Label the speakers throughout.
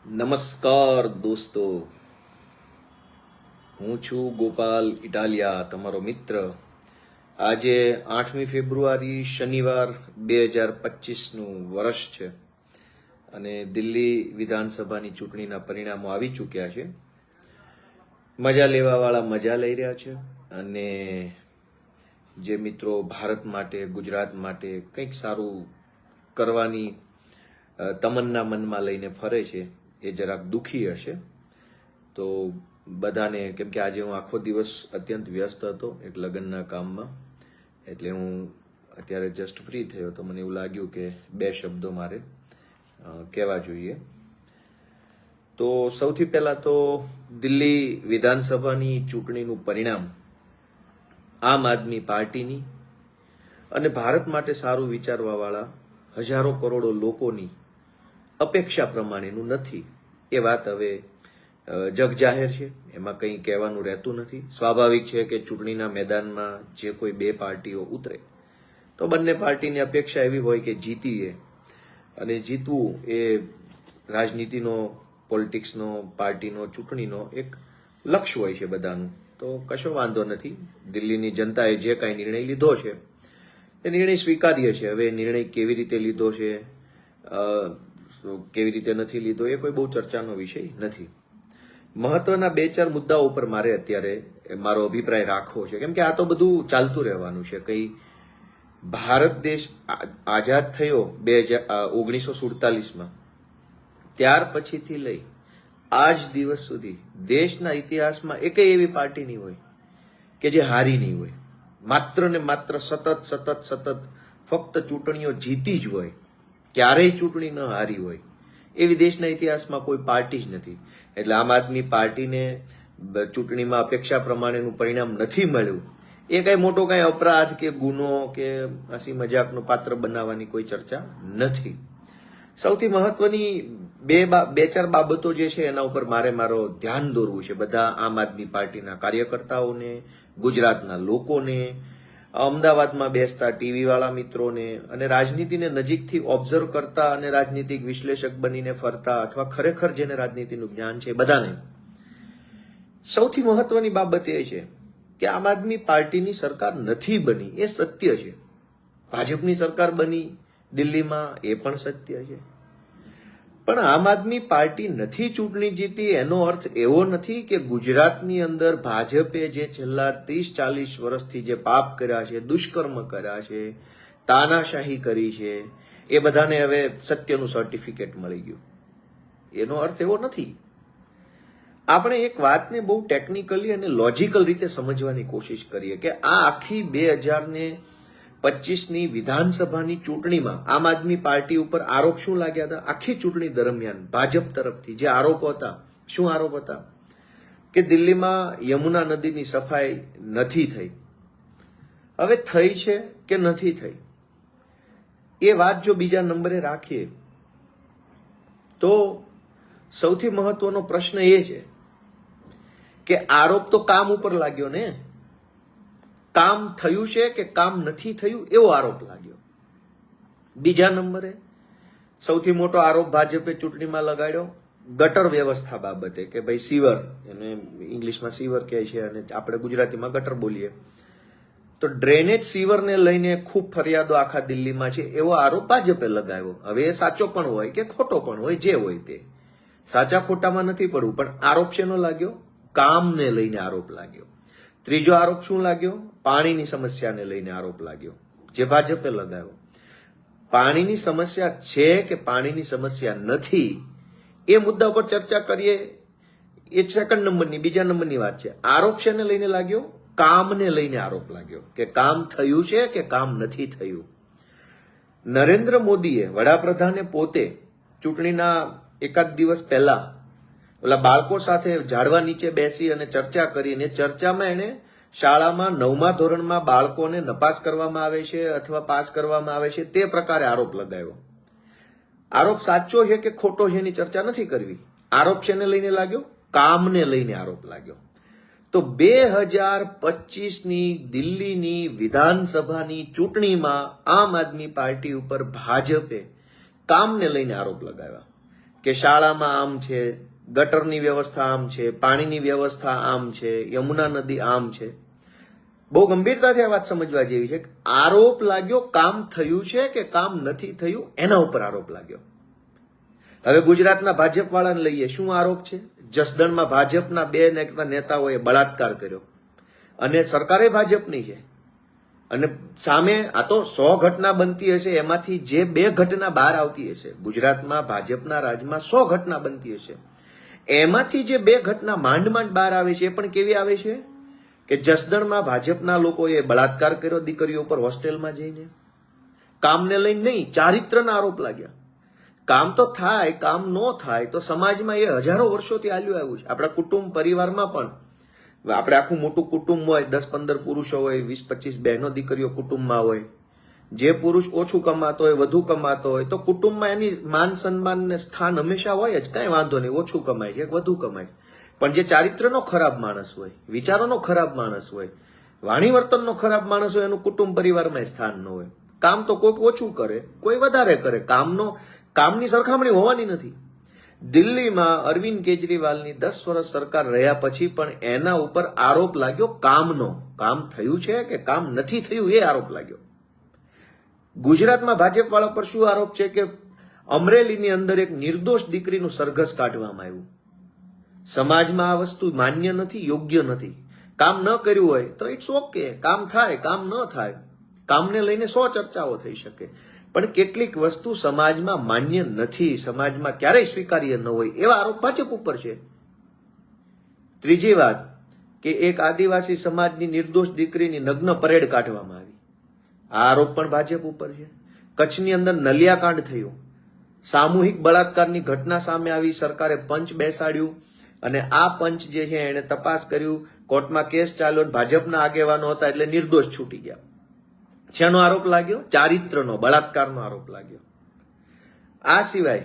Speaker 1: નમસ્કાર દોસ્તો, હું છું ગોપાલ ઇટાલિયા, તમારો મિત્ર. આજે 8મી ફેબ્રુઆરી શનિવાર 2025નું વર્ષ છે અને દિલ્હી વિધાનસભાની ચૂંટણીના પરિણામો આવી ચૂક્યા છે. મજા લેવાવાળા મજા લઈ રહ્યા છે અને જે મિત્રો ભારત માટે, ગુજરાત માટે કંઈક સારું કરવાની તમન્ના મનમાં લઈને ફરે છે એ જરાક દુઃખી હશે. તો બધાને, કેમ કે આજે હું આખો દિવસ અત્યંત વ્યસ્ત હતો એક લગ્નના કામમાં, એટલે હું અત્યારે જસ્ટ ફ્રી થયો તો મને એવું લાગ્યું કે બે શબ્દો મારે કહેવા જોઈએ. તો સૌથી પહેલા તો દિલ્હી વિધાનસભાની ચૂંટણીનું પરિણામ આમ આદમી પાર્ટીની અને ભારત માટે સારું વિચારવાવાળા હજારો કરોડો લોકોની અપેક્ષા પ્રમાણેનું નથી. એ વાત હવે જગજાહેર છે, એમાં કંઈ કહેવાનું રહેતું નથી. સ્વાભાવિક છે કે ચૂંટણીના મેદાનમાં જે કોઈ બે પાર્ટીઓ ઉતરે તો બંને પાર્ટીની અપેક્ષા એવી હોય કે જીતીએ, અને જીતવું એ રાજનીતિનો, પોલિટિક્સનો, પાર્ટીનો, ચૂંટણીનો એક લક્ષ્ય હોય છે બધાનું. તો કશો વાંધો નથી. દિલ્હીની જનતાએ જે કાંઈ નિર્ણય લીધો છે એ નિર્ણય સ્વીકાર્ય છે. હવે નિર્ણય કેવી રીતે લીધો છે, કેવી રીતે નથી લીધો, એ કોઈ બહુ ચર્ચાનો વિષય નથી. મહત્વના બે ચાર મુદ્દાઓ ઉપર મારે અત્યારે મારો અભિપ્રાય રાખવો છે, કેમ કે આ તો બધું ચાલતું રહેવાનું છે. કઈ ભારત દેશ આઝાદ થયો 1947માં, ત્યાર પછીથી લઈ આજ દિવસ સુધી દેશના ઇતિહાસમાં એકેય એવી પાર્ટી નહીં હોય કે જે હારી નહીં હોય. માત્ર ને માત્ર સતત ફક્ત ચૂંટણીઓ જીતી જ હોય, ક્યારેય ચૂંટણી ન હારી હોય એવી દેશના ઇતિહાસમાં કોઈ પાર્ટી જ નથી. એટલે આમ આદમી પાર્ટીને ચૂંટણીમાં અપેક્ષા પ્રમાણેનું પરિણામ નથી મળ્યું એ કઈ મોટો કઈ અપરાધ કે ગુનો કે હસી મજાકનો પાત્ર બનાવવાની કોઈ ચર્ચા નથી. સૌથી મહત્વની બે ચાર બાબતો જે છે એના ઉપર મારો ધ્યાન દોરવું છે. બધા આમ આદમી પાર્ટીના કાર્યકર્તાઓને, ગુજરાતના લોકોને, અમદાવાદમાં બેસતા ટીવી વાળા મિત્રોને અને રાજનીતિને નજીકથી ઓબ્ઝર્વ કરતા અને રાજનીતિક વિશ્લેષક બનીને ફરતા અથવા ખરેખર જેને રાજનીતિનું જ્ઞાન છે બધાને સૌથી મહત્વની બાબત એ છે કે આમ આદમી પાર્ટીની સરકાર નથી બની, એ સત્ય છે. ભાજપની સરકાર બની દિલ્હીમાં, એ પણ સત્ય છે. પણ આમ આદમી પાર્ટી નથી ચૂંટણી જીતી એનો અર્થ એવો નથી કે ગુજરાતની અંદર ભાજપે જે છેલ્લા 30-40 વર્ષથી જે પાપ કર્યા છે, દુષ્કર્મ કર્યા છે, તાનાશાહી કરી છે, એ બધાને હવે સત્યનું સર્ટિફિકેટ મળી ગયું. એનો અર્થ એવો નથી. આપણે એક વાતને બહુ ટેકનિકલી અને લોજિકલ રીતે સમજવાની કોશિશ કરીએ કે આ આખી 2025ની વિધાનસભાની ચૂંટણીમાં આમ આદમી પાર્ટી ઉપર આરોપ શું લાગ્યા હતા? આખી ચૂંટણી દરમિયાન ભાજપ તરફથી જે આરોપો હતા, શું આરોપ હતા? કે દિલ્હીમાં યમુના નદીની સફાઈ નથી થઈ. હવે થઈ છે કે નથી થઈ એ વાત જો બીજા નંબરે રાખીએ તો સૌથી મહત્વનો પ્રશ્ન એ છે કે આરોપ તો કામ ઉપર લાગ્યો ને. કામ થયું છે કે કામ નથી થયું એવો આરોપ લાગ્યો. બીજા નંબરે સૌથી મોટો આરોપ ભાજપે ચૂંટણીમાં લગાડ્યો ગટર વ્યવસ્થા બાબતે, કે ભાઈ સીવર, એને ઇંગ્લિશમાં સીવર કહે છે અને આપણે ગુજરાતીમાં ગટર બોલીએ, તો ડ્રેનેજ સીવરને લઈને ખૂબ ફરિયાદો આખા દિલ્હીમાં છે એવો આરોપ ભાજપે લગાવ્યો. હવે એ સાચો પણ હોય કે ખોટો પણ હોય, જે હોય તે, સાચા ખોટામાં નથી પડવું, પણ આરોપ શેનો લાગ્યો? કામને લઈને આરોપ લાગ્યો. ત્રીજો આરોપ શું લાગ્યો? પાણીની સમસ્યાને લઈને આરોપ લાગ્યો, જે ભાજપે લગાવ્યો. પાણીની સમસ્યા છે કે પાણીની સમસ્યા નથી એ મુદ્દા પર ચર્ચા કરીએ, એ સેકન્ડ નંબરની, બીજા નંબરની વાત છે. આરોપ શેને લઈને લાગ્યો? કામને લઈને આરોપ લાગ્યો કે કામ થયું છે કે કામ નથી થયું. નરેન્દ્ર મોદીએ, વડાપ્રધાને પોતે ચૂંટણીના એકાદ દિવસ પહેલા ઓલા બાળકો સાથે ઝાડવા નીચે બેસી અને ચર્ચા કરીને ચર્ચામાં એને શાળામાં 9મા ધોરણમાં બાળકોને નપાસ કરવામાં આવે છે અથવા પાસ કરવામાં આવે છે તે પ્રકારે આરોપ લગાવ્યો. આરોપ સાચો છે કે ખોટો છે એની ચર્ચા નથી કરવી. આરોપ શેને લઈને લાગ્યો? કામને લઈને આરોપ લાગ્યો. તો 2025ની દિલ્હીની વિધાનસભાની ચૂંટણીમાં આમ આદમી પાર્ટી ઉપર ભાજપે કામને લઈને આરોપ લગાવ્યા કે શાળામાં આમ છે, ગટરની વ્યવસ્થા આમ છે, પાણીની વ્યવસ્થા આમ છે, યમુના નદી આમ છે. બહુ ગંભીરતાથી આ વાત સમજવા જેવી છે. આરોપ લાગ્યો કામ થયું છે કે કામ નથી થયું એના ઉપર આરોપ લાગ્યો. હવે ગુજરાતના ભાજપ વાળાને લઈએ, શું આરોપ છે? જસદણમાં ભાજપના બે નેતાઓએ બળાત્કાર કર્યો અને સરકારે ભાજપની છે. અને સામે આ તો 100 ઘટના બનતી હશે, એમાંથી જે 2 ઘટના બહાર આવતી હશે, ગુજરાતમાં ભાજપના રાજમાં 100 ઘટના બનતી હશે, એમાંથી જે 2 ઘટના માંડ બહાર આવે છે એ પણ કેવી આવે છે કે જસદણમાં ભાજપના લોકોએ બળાત્કાર કર્યો દીકરીઓ પર હોસ્ટેલમાં જઈને. કામને લઈને નહીં, ચારિત્રના આરોપ લાગ્યા. કામ તો થાય, કામ ન થાય તો સમાજમાં એ હજારો વર્ષોથી ચાલ્યું આવ્યું છે. આપણા કુટુંબ પરિવારમાં પણ આપણે આખું મોટું કુટુંબ હોય, 10-15 પુરુષો હોય, 20-25 બહેનો દીકરીઓ કુટુંબમાં હોય. જે પુરુષ ઓછું કમાતો હોય, વધુ કમાતો હોય, તો કુટુંબમાં એની માન સન્માન ને સ્થાન હંમેશા હોય જ. કઈ વાંધો નહીં, ઓછું કમાય છે, વધુ કમાય. પણ જે ચારિત્રનો ખરાબ માણસ હોય, વિચારોનો ખરાબ માણસ હોય, વાણી વર્તનનો ખરાબ માણસ હોય, એનું કુટુંબ પરિવારમાં સ્થાન ન હોય. કામ તો કોઈક ઓછું કરે, કોઈ વધારે કરે. કામની સરખામણી હોવાની નથી. દિલ્હીમાં અરવિંદ કેજરીવાલની 10 વર્ષ સરકાર રહ્યા પછી પણ એના ઉપર આરોપ લાગ્યો કામનો. કામ થયું છે કે કામ નથી થયું એ આરોપ લાગ્યો. ગુજરાતમાં ભાજપ વાળા પર શું આરોપ છે કે અમરેલીની અંદર એક નિર્દોષ દીકરીનું સરઘસ કાઢવામાં આવ્યું. સમાજમાં આ વસ્તુ માન્ય નથી, યોગ્ય નથી. કામ ન કર્યું હોય તો ઇટ્સ ઓકે, કામ થાય, કામ ન થાય, કામને લઈને 100 ચર્ચાઓ થઈ શકે. પણ કેટલીક વસ્તુ સમાજમાં માન્ય નથી, સમાજમાં ક્યારેય સ્વીકાર્ય ન હોય, એવા આરોપ ભાજપ ઉપર છે. ત્રીજી વાત કે એક આદિવાસી સમાજની નિર્દોષ દીકરીની નગ્ન પરેડ કાઢવામાં આવી. આ આરોપ પણ ભાજપ ઉપર છે. કચ્છની અંદર નલિયાકાંડ થયું, સામૂહિક બળાત્કારની ઘટના સામે આવી, સરકારે પંચ બેસાડ્યું અને આ પંચ જે છે એને તપાસ કર્યું, કોર્ટમાં કેસ ચાલ્યો, ભાજપના આગેવાનો હતા એટલે નિર્દોષ છૂટી ગયા. શેનો આરોપ લાગ્યો? ચારિત્રનો, બળાત્કારનો આરોપ લાગ્યો. આ સિવાય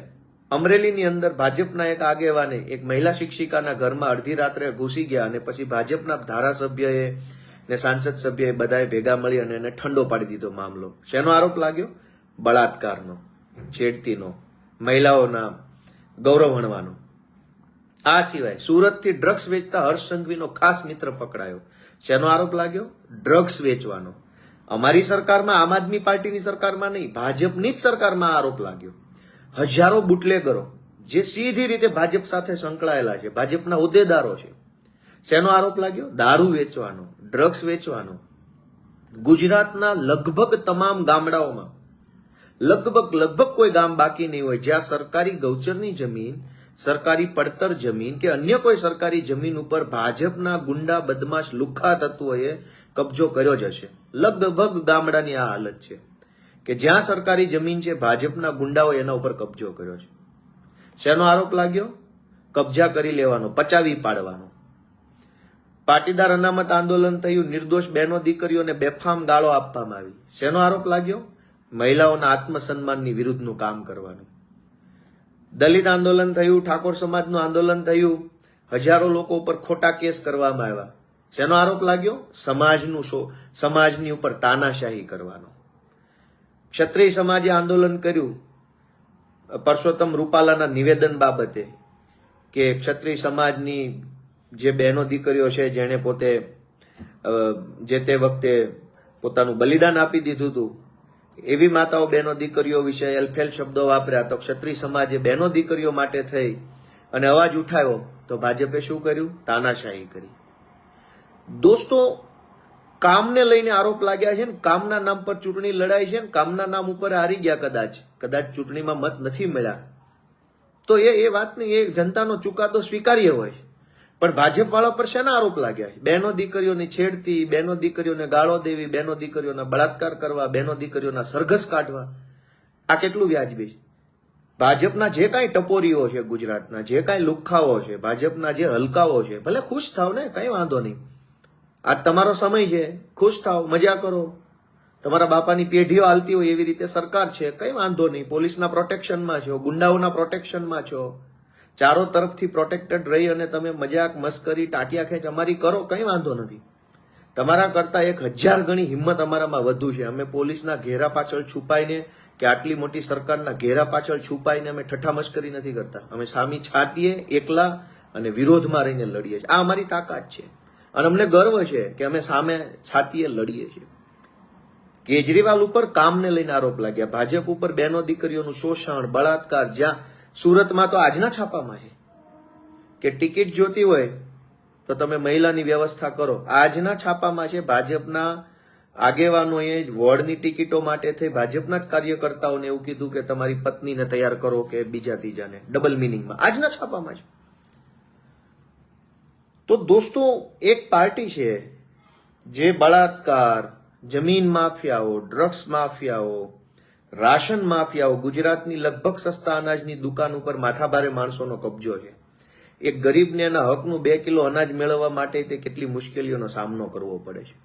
Speaker 1: અમરેલીની અંદર ભાજપના એક આગેવાને એક મહિલા શિક્ષિકાના ઘરમાં અડધી રાત્રે ઘૂસી ગયા અને પછી ભાજપના ધારાસભ્યએ ને સાંસદ સભ્યએ બધાએ ભેગા મળી અને એને ઠંડો પાડી દીધો મામલો. શેનો આરોપ લાગ્યો? બળાત્કારનો, છેડતીનો, મહિલાઓના ગૌરવ હણવાનો. આ સિવાય સુરતથી ડ્રગ્સ વેચતા હર્ષ સંઘવીનો ખાસ મિત્ર પકડાયો. શેનો આરોપ લાગ્યો? ડ્રગ્સ વેચવાનો. અમારી સરકારમાં, આમ આદમી પાર્ટીની સરકારમાં નહીં, ભાજપની જ સરકારમાં આરોપ લાગ્યો. હજારો બુટલેગરો જે સીધી રીતે ભાજપ સાથે સંકળાયેલા છે, ભાજપના હોદ્દેદારો છે. શેનો આરોપ લાગ્યો? દારૂ વેચવાનો, ડ્રગ્સ વેચવાનો. ગુજરાતના લગભગ તમામ ગામડાઓમાં લગભગ કોઈ ગામ બાકી નહીં હોય જ્યાં સરકારી ગૌચરની જમીન, સરકારી પડતર જમીન કે અન્ય કોઈ સરકારી જમીન ઉપર ભાજપના ગુંડા, બદમાશ, લુખ્ખા તત્વોએ કબજો કર્યો જ હશે. લગભગ ગામડાની આ હાલત છે કે જ્યાં સરકારી જમીન છે, ભાજપના ગુંડાઓ એના ઉપર કબજો કર્યો છે. શેનો આરોપ લાગ્યો? કબજા કરી લેવાનો, પચાવી પાડવાનો. પાટીદાર અનામત આંદોલન થયું, નિર્દોષ બહેનો દીકરીઓને બેફામ ગાળો આપવામાં આવી. શેનો આરોપ લાગ્યો? મહિલાઓના આત્મસન્માનની વિરુદ્ધનું કામ કરવાનું. દલિત આંદોલન થયું, ઠાકોર સમાજનું આંદોલન થયું, હજારો લોકો ઉપર ખોટા કેસ કરવામાં આવ્યા. શેનો આરોપ લાગ્યો? સમાજની ઉપર તાનાશાહી કરવાનો. ક્ષત્રિય સમાજે આંદોલન કર્યું પરસોત્તમ રૂપાલાના નિવેદન બાબતે કે ક્ષત્રિય સમાજની જે બહેનો દીકરીઓ છે જેણે પોતે જે તે વખતે પોતાનું બલિદાન આપી દીધું હતું, એવી માતાઓ બહેનો દીકરીઓ વિશે એલફેલ શબ્દો વાપર્યા. તો ક્ષત્રિય સમાજે બહેનો દીકરીઓ માટે થઈ અને અવાજ ઉઠાવ્યો તો ભાજપે શું કર્યું? તાનાશાહી કરી. દોસ્તો, કામને લઈને આરોપ લાગ્યા છે ને કામના નામ પર ચૂંટણી લડાઈ છે ને કામના નામ ઉપર હારી ગયા. કદાચ ચૂંટણીમાં મત નથી મળ્યા તો એ વાતની એ જનતાનો ચુકાદો સ્વીકાર્ય હોય. પણ ભાજપ વાળા પર શેના આરોપ લાગ્યા છે? બહેનો દીકરીઓની છેડતી, બહેનો દીકરીઓને ગાળો દેવી, બહેનો દીકરીઓના બળાત્કાર કરવા, બહેનો દીકરીઓના સરઘસ કાઢવા. આ કેટલું વ્યાજબી છે? ભાજપના જે કાંઈ ટપોરીઓ છે, ગુજરાતના જે કાંઈ લુખ્ખાઓ છે, ભાજપના જે હલકાઓ છે, ભલે ખુશ થાવ ને, કઈ વાંધો નહીં. આ તમારો સમય છે, ખુશ થાવ, મજા કરો. તમારા બાપાની પેઢીઓ હાલતી હોય એવી રીતે સરકાર છે, કઈ વાંધો નહીં. પોલીસના પ્રોટેક્શનમાં છો, ગુંડાઓના પ્રોટેક્શનમાં છો, ચારો તરફથી પ્રોટેક્ટેડ રહી અને તમે મજાક, મસ્કરી, ટાટિયા ખેંચ અમારી કરો, કઈ વાંધો નથી. તમારા કરતા 1000 ગણી હિંમત અમારામાં વધુ છે. અમે પોલીસના ઘેરા પાછળ છુપાઈને કે આટલી મોટી સરકારના ઘેરા પાછળ છુપાઈને અમે ઠઠ્ઠા મશ્કરી નથી કરતા. અમે સામી છાતીએ એકલા અને વિરોધમાં રહીને લડીએ છીએ. આ અમારી તાકાત છે અને અમને ગર્વ છે કે અમે સામે છાતીએ લડીએ છીએ. કેજરીવાલ ઉપર કામને લઈને આરોપ લાગ્યા, ભાજપ ઉપર બહેનો દીકરીઓનું શોષણ, બળાત્કાર, જ્યાં સુરતમાં તો આજના છાપામાં છે કે ટિકિટ જોતી હોય તો તમે મહિલાની વ્યવસ્થા કરો. આજના છાપામાં છે ભાજપના આગેવાનોએ વોર્ડની ટિકિટો માટે થઈ ભાજપના જ કાર્યકર્તાઓને એવું કીધું કે તમારી પત્નીને તૈયાર કરો કે બીજા ત્રીજાને, ડબલ મિનિંગમાં આજના છાપામાં છે. તો દોસ્તો, એક પાર્ટી છે જે બળાત્કાર, જમીન માફિયાઓ, ડ્રગ્સ માફિયાઓ, રાશન માફિયાઓ, ગુજરાતની લગભગ સસ્તા અનાજની દુકાન ઉપર માથાભારે માણસોનો કબજો છે. એક ગરીબને એના હકનું 2 કિલો અનાજ મેળવવા માટે તે કેટલી મુશ્કેલીઓનો સામનો કરવો પડે છે.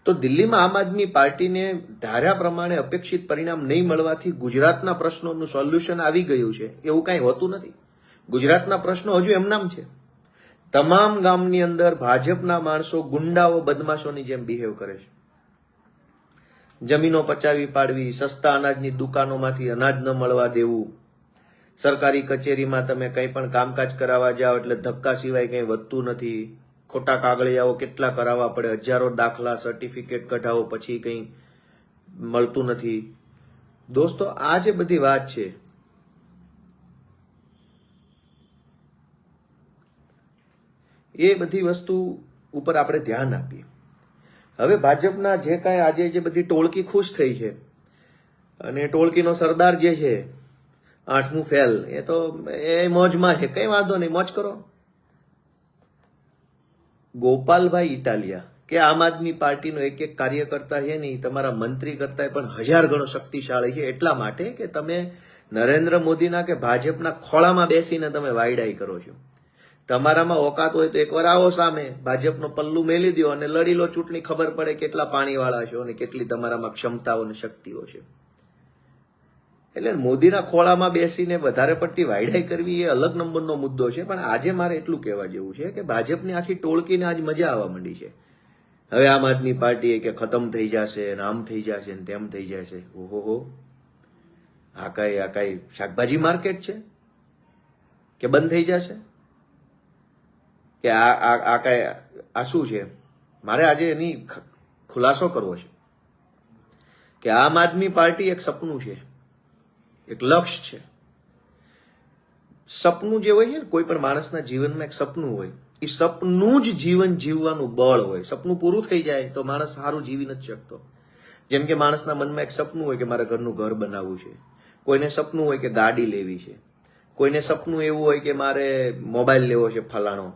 Speaker 1: તો દિલ્હીમાં આમ આદમી પાર્ટીને ધાર્યા પ્રમાણે અપેક્ષિત પરિણામ નહીં મળવાથી ગુજરાતના પ્રશ્નોનું સોલ્યુશન આવી ગયું છે એવું કાંઈ હોતું નથી. ગુજરાતના પ્રશ્નો હજુ એમનામ છે. તમામ ગામની અંદર ભાજપના માણસો ગુંડાઓ, બદમાશોની જેમ બિહેવ કરે છે. જમીનો પચાવી પાડવી, સસ્તા અનાજની દુકાનોમાંથી અનાજ ન મળવા દેવું, સરકારી કચેરીમાં તમે કંઈ પણ કામકાજ કરાવવા જાઓ એટલે ધક્કા સિવાય કંઈ વધતું નથી, ખોટા કાગળિયાઓ કેટલા કરાવવા પડે, હજારો દાખલા, સર્ટિફિકેટ કઢાવો પછી કંઈ મળતું નથી. દોસ્તો, આ જે બધી વાત છે એ બધી વસ્તુ ઉપર આપણે ધ્યાન આપીએ. હવે ભાજપના જે કાંઈ આજે જે બધી ટોળકી ખુશ થઈ છે અને ટોળકીનો સરદાર જે છે 8મું ફેલ, એ તો એ મોજમાં છે, કઈ વાંધો નહીં, મોજ કરો. ગોપાલભાઈ ઇટાલિયા કે આમ આદમી પાર્ટીનો એક એક કાર્યકર્તા છે ને તમારા મંત્રી કરતા પણ 1000 ગણો શક્તિશાળી છે. એટલા માટે કે તમે નરેન્દ્ર મોદીના કે ભાજપના ખોળામાં બેસીને તમે વાયડાઈ કરો છો. તમારામાં ઓકાત હોય તો એકવાર આવો સામે, ભાજપનો પલ્લુ મેલી દો અને લડી લો ચૂંટણી, ખબર પડે કેટલા પાણીવાળા છો અને કેટલી તમારામાં ક્ષમતાઓ અને શક્તિઓ છે. એટલે મોદીના ખોળામાં બેસીને વધારે પડતી વાયડાઈ કરવી એ અલગ નંબરનો મુદ્દો છે. પણ આજે મારે એટલું કહેવા જેવું છે કે ભાજપની આખી ટોળકીને આજ મજા આવવા માંડી છે. હવે આમ આદમી પાર્ટી કે ખતમ થઈ જશે ને આમ થઈ જશે ને તેમ થઈ જશે. ઓહો, આ કઈ શાકભાજી માર્કેટ છે કે બંધ થઈ જશે કે આ શું છે? મારે આજે એની ખુલાસો કરવો છે કે આમ આદમી પાર્ટી એક સપનું છે, એક લક્ષ્ય છે. સપનું જે હોય છે ને, કોઈ પણ માણસના જીવનમાં એક સપનું હોય, એ સપનું જ જીવન જીવવાનું બળ હોય. સપનું પૂરું થઈ જાય તો માણસ સારું જીવી નથી શકતો. જેમ કે માણસના મનમાં એક સપનું હોય કે મારે ઘરનું ઘર બનાવવું છે, કોઈને સપનું હોય કે ગાડી લેવી છે, કોઈને સપનું એવું હોય કે મારે મોબાઈલ લેવો છે ફલાણો,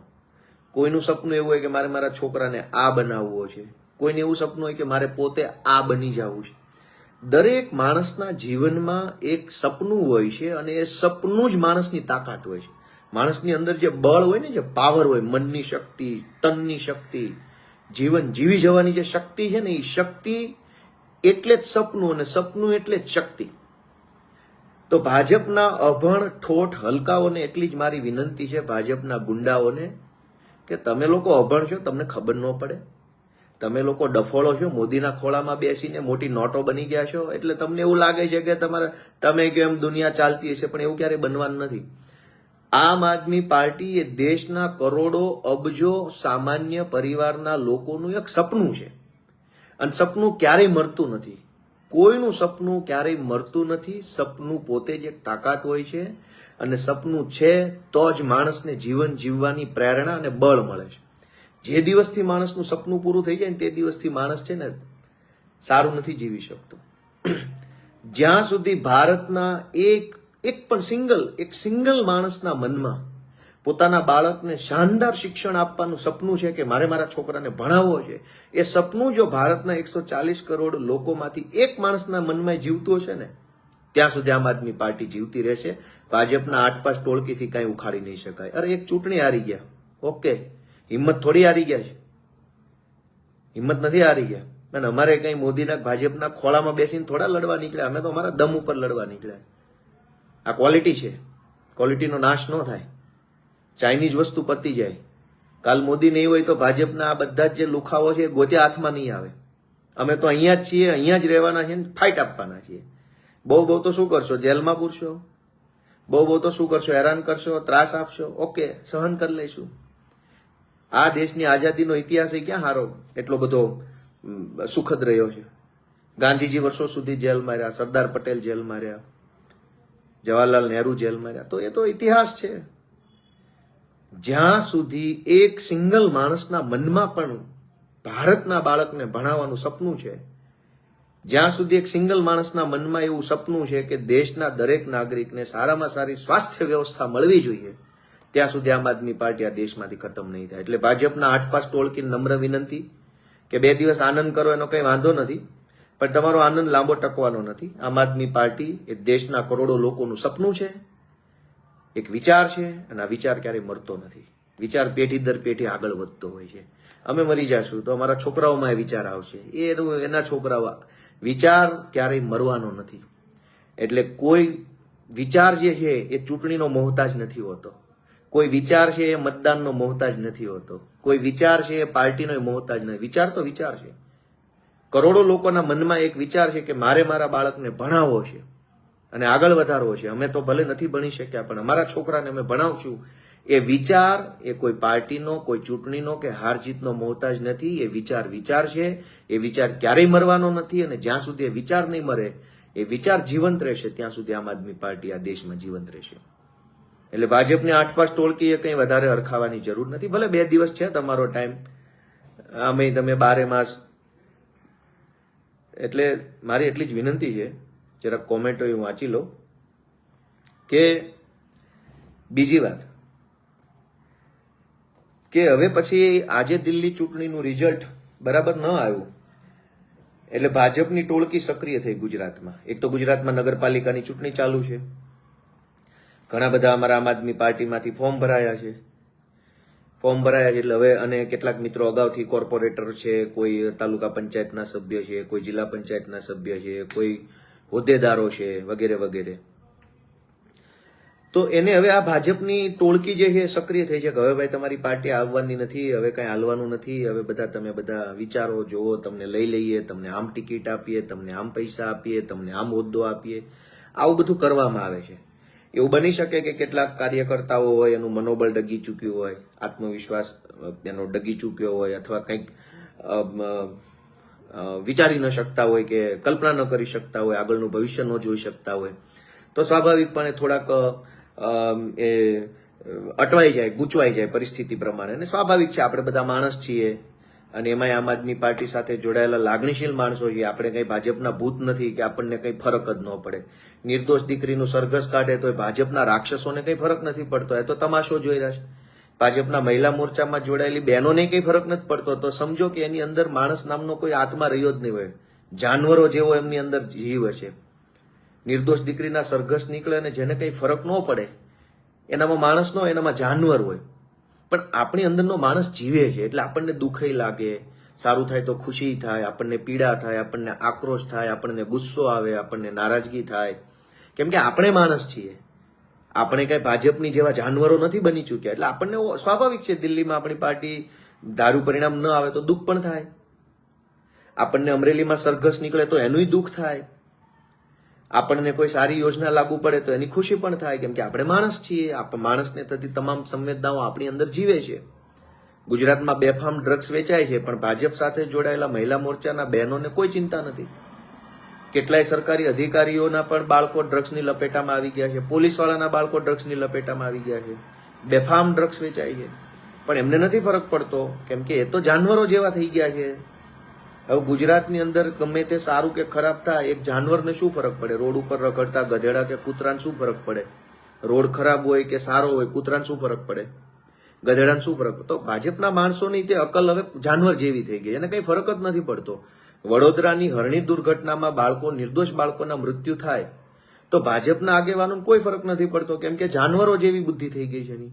Speaker 1: કોઈનું સપનું એવું હોય કે મારે મારા છોકરાને આ બનાવવો છે, કોઈને એવું સપનું હોય કે મારે પોતે આ બની જવું છે. દરેક માણસના જીવનમાં એક સપનું હોય છે અને એ સપનું જ માણસની તાકાત હોય છે. માણસની અંદર જે બળ હોય ને, જે પાવર હોય, મનની શક્તિ, તનની શક્તિ, જીવન જીવી જવાની જે શક્તિ છે ને, એ શક્તિ એટલે જ સપનું અને સપનું એટલે જ શક્તિ. તો ભાજપના અભણ ઠોઠ હલકાઓને એટલી જ મારી વિનંતી છે, ભાજપના ગુંડાઓને, કે તમે લોકો અભણ છો, તમને ખબર ન પડે. તમે લોકો ડફોળો છો, મોદીના ખોળામાં બેસીને મોટી નોટો બની ગયા છો એટલે તમને એવું લાગે છે કે તમે કેમ દુનિયા ચાલતી હશે, પણ એવું ક્યારેય બનવાનું નથી. આમ આદમી પાર્ટી એ દેશના કરોડો અબજો સામાન્ય પરિવારના લોકોનું એક સપનું છે અને સપનું ક્યારેય મરતું નથી. કોઈનું સપનું ક્યારેય મરતું નથી. સપનું પોતે જ એક તાકાત હોય છે અને સપનું છે તો જ માણસને જીવન જીવવાની પ્રેરણા અને બળ મળે છે. જે દિવસથી માણસનું સપનું પૂરું થઈ જાય ને તે દિવસથી માણસ છે ને સારું નથી જીવી શકતો. જ્યાં સુધી ભારતના એક સિંગલ માણસના મનમાં પોતાના બાળકને શાનદાર શિક્ષણ આપવાનું સપનું છે કે મારે મારા છોકરાને ભણાવવો છે, એ સપનું જો ભારતના 140 કરોડ લોકોમાંથી એક માણસના મનમાં જીવતું હશે ને, ત્યાં સુધી આમ આદમી પાર્ટી જીવતી રહેશે. ભાજપના 8-5 ટોળકીથી કાંઈ ઉખાડી નહીં શકાય. અરે એક ચૂંટણી હારી ગયા, ઓકે, હિંમત થોડી હારી ગયા છે, હિંમત નથી હારી ગયા. અને અમારે કઈ મોદીના ભાજપના ખોળામાં બેસીને થોડા લડવા નીકળ્યા, અમે તો અમારા દમ ઉપર લડવા નીકળ્યા. આ ક્વોલિટી છે, ક્વોલિટીનો નાશ ન થાય. ચાઇનીઝ વસ્તુ પતી જાય. કાલ મોદી નહીં હોય તો ભાજપના આ બધા જ જે લુખાઓ છે એ ગોત્યા હાથમાં નહીં આવે. અમે તો અહીંયા જ છીએ, અહીંયા જ રહેવાના છીએ, ફાઇટ આપવાના છીએ. બહુ તો શું કરશો? જેલમાં પૂરશો? બહુ તો શું કરશો? હેરાન કરશો, ત્રાસ આપશો? ઓકે, સહન કરી લઈશું. આ દેશની આઝાદીનો ઇતિહાસ ક્યાં હારો એટલો બધો સુખદ રહ્યો છે? ગાંધીજી વર્ષો સુધી જેલમાં રહ્યા, સરદાર પટેલ જેલમાં રહ્યા, જવાહરલાલ નહેરુ જેલમાં રહ્યા. તો એ તો ઇતિહાસ છે. જ્યાં સુધી એક સિંગલ માણસના મનમાં પણ ભારતના બાળકને ભણાવવાનું સપનું છે, જ્યાં સુધી એક સિંગલ માણસના મનમાં એવું સપનું છે કે દેશના દરેક નાગરિકને સારામાં સારી સ્વાસ્થ્ય વ્યવસ્થા મળવી જોઈએ, ત્યાં સુધી આમ આદમી પાર્ટી આ દેશમાંથી ખતમ નહીં થાય. એટલે ભાજપના 8 પાસ ટોળકીને નમ્ર વિનંતી કે 2 દિવસ આનંદ કરો, એનો કંઈ વાંધો નથી, પણ તમારો આનંદ લાંબો ટકવાનો નથી. આમ આદમી પાર્ટી એ દેશના કરોડો લોકોનું સપનું છે, એક વિચાર છે, અને આ વિચાર ક્યારેય મરતો નથી. વિચાર પેઢી દર પેઢી આગળ વધતો હોય છે. અમે મરી જશું તો અમારા છોકરાઓમાં એ વિચાર આવશે, એના છોકરાઓ. વિચાર ક્યારેય મરવાનો નથી. એટલે કોઈ વિચાર જે છે એ ચૂંટણીનો મોહતાજ નથી હોતો. કોઈ વિચાર છે એ મતદાનનો મોહતાજ નથી હોતો. કોઈ વિચાર છે એ પાર્ટીનો મોહતાજ નથી. વિચાર તો વિચાર છે. કરોડો લોકોના મનમાં એક વિચાર છે કે મારે મારા બાળકને ભણાવવો છે અને આગળ વધારવો છે. અમે તો ભલે નથી ભણી શક્યા, પણ અમારા છોકરાને અમે ભણાવશું. એ વિચાર એ કોઈ પાર્ટીનો, કોઈ ચૂંટણીનો કે હાર જીતનો મોહતાજ નથી. એ વિચાર છે. એ વિચાર ક્યારેય મરવાનો નથી, અને જ્યાં સુધી એ વિચાર નહીં મરે, એ વિચાર જીવંત રહેશે, ત્યાં સુધી આમ આદમી પાર્ટી આ દેશમાં જીવંત રહેશે. એટલે ભાજપને 8 પાસ ટોળકીએ કંઈ વધારે હરખાવાની જરૂર નથી. ભલે 2 દિવસ છે તમારો ટાઈમ, આમે તમે 12 માસ. એટલે મારી એટલી જ વિનંતી છે, જરાક કોમેન્ટો હું વાંચી લો. કે બીજી વાત કે હવે પછી આજે દિલ્હી ચૂંટણીનું રિઝલ્ટ બરાબર ન આવ્યું એટલે ભાજપની ટોળકી સક્રિય થઈ ગુજરાતમાં. એક તો ગુજરાતમાં નગરપાલિકાની ચૂંટણી ચાલુ છે. ઘણા બધા અમારા આમ આદમી પાર્ટીમાંથી ફોર્મ ભરાયા છે. એટલે હવે, અને કેટલાક મિત્રો અગાઉથી કોર્પોરેટર છે, કોઈ તાલુકા પંચાયતના સભ્ય છે, કોઈ જિલ્લા પંચાયતના સભ્ય છે, કોઈ હોદ્દેદારો છે, વગેરે વગેરે. તો એને હવે આ ભાજપની ટોળકી જે છે સક્રિય થઈ છે કે હવે ભાઈ તમારી પાર્ટી આવવાની નથી, હવે કઈ હાલવાનું નથી, હવે તમે બધા વિચારો જોવો, તમને લઈ લઈએ, તમને આમ ટિકિટ આપીએ, તમને આમ પૈસા આપીએ, તમને આમ હોદ્દો આપીએ. આવું બધું કરવામાં આવે છે. એવું બની શકે કે કેટલાક કાર્યકર્તાઓ હોય એનું મનોબળ ડગી ચૂક્યું હોય, આત્મવિશ્વાસ એનો ડગી ચૂક્યો હોય, અથવા કંઈક વિચારી ન શકતા હોય કે કલ્પના ન કરી શકતા હોય, આગળનું ભવિષ્ય ન જોઈ શકતા હોય, તો સ્વાભાવિકપણે થોડાક એ અટવાઈ જાય, ગૂંચવાઈ જાય પરિસ્થિતિ પ્રમાણે. અને સ્વાભાવિક છે, આપણે બધા માણસ છીએ, અને એમાંય આમ આદમી પાર્ટી સાથે જોડાયેલા લાગણીશીલ માણસો છીએ. આપણે કઈ ભાજપના ભૂત નથી કે આપણને કઈ ફરક જ ન પડે. નિર્દોષ દીકરીનું સરઘસ કાઢે તો ભાજપના રાક્ષસોને કઈ ફરક નથી પડતો, એ તો તમાશો જોઈ રહ્યા છે. ભાજપના મહિલા મોરચામાં જોડાયેલી બહેનોને કઈ ફરક નથી પડતો, તો સમજો કે એની અંદર માણસ નામનો કોઈ આત્મા રહ્યો જ નહીં હોય. જાનવરો જેવો એમની અંદર જીવ હશે. નિર્દોષ દીકરીના સરઘસ નીકળે અને જેને કઈ ફરક ન પડે, એનામાં માણસ ન હોય, એનામાં જાનવર હોય. પણ આપણી અંદરનો માણસ જીવે છે, એટલે આપણને દુઃખય લાગે, સારું થાય તો ખુશી થાય, આપણને પીડા થાય, આપણને આક્રોશ થાય, આપણને ગુસ્સો આવે, આપણને નારાજગી થાય, કેમ કે આપણે માણસ છીએ. આપણે કઈ ભાજપની જેવા જાનવરો નથી બની ચૂક્યા. એટલે આપણને સ્વાભાવિક છે, દિલ્હીમાં આપણી પાર્ટી ધારું પરિણામ ન આવે તો દુઃખ પણ થાય. આપણને અમરેલીમાં સરઘસ નીકળે તો એનુંય દુઃખ થાય. આપણને કોઈ સારી યોજના લાગુ પડે તો એની ખુશી પણ થાય, કેમ કે આપણે માણસ છીએ. માણસને થતી તમામ સંવેદનાઓ આપણી અંદર જીવે છે. ગુજરાતમાં બેફામ ડ્રગ્સ વેચાય છે, પણ ભાજપ સાથે જોડાયેલા મહિલા મોરચાના બહેનોને કોઈ ચિંતા નથી. કેટલાય સરકારી અધિકારીઓના પણ બાળકો ડ્રગ્સની લપેટામાં આવી ગયા છે. પોલીસવાળાના બાળકો ડ્રગ્સની લપેટામાં આવી ગયા છે. બેફામ ડ્રગ્સ વેચાય છે, પણ એમને નથી ફરક પડતો, કેમ કે એ તો જાનવરો જેવા થઈ ગયા છે. હવે ગુજરાતની અંદર ગમે તે સારું કે ખરાબ થાય, એક જાનવરને શું ફરક પડે? રોડ ઉપર રખડતા ગધેડા કે કૂતરાને શું ફરક પડે? રોડ ખરાબ હોય કે સારો હોય, કૂતરાને શું ફરક પડે? ગધેડાને શું ફરક? તો ભાજપના માણસોની તે અકલ હવે જાનવર જેવી થઈ ગઈ, એને કઈ ફરક જ નથી પડતો. વડોદરાની હરણી દુર્ઘટનામાં બાળકો, નિર્દોષ બાળકોના મૃત્યુ થાય તો ભાજપના આગેવાનોને કોઈ ફરક નથી પડતો, કેમ કે જાનવરો જેવી બુદ્ધિ થઈ ગઈ છે એની.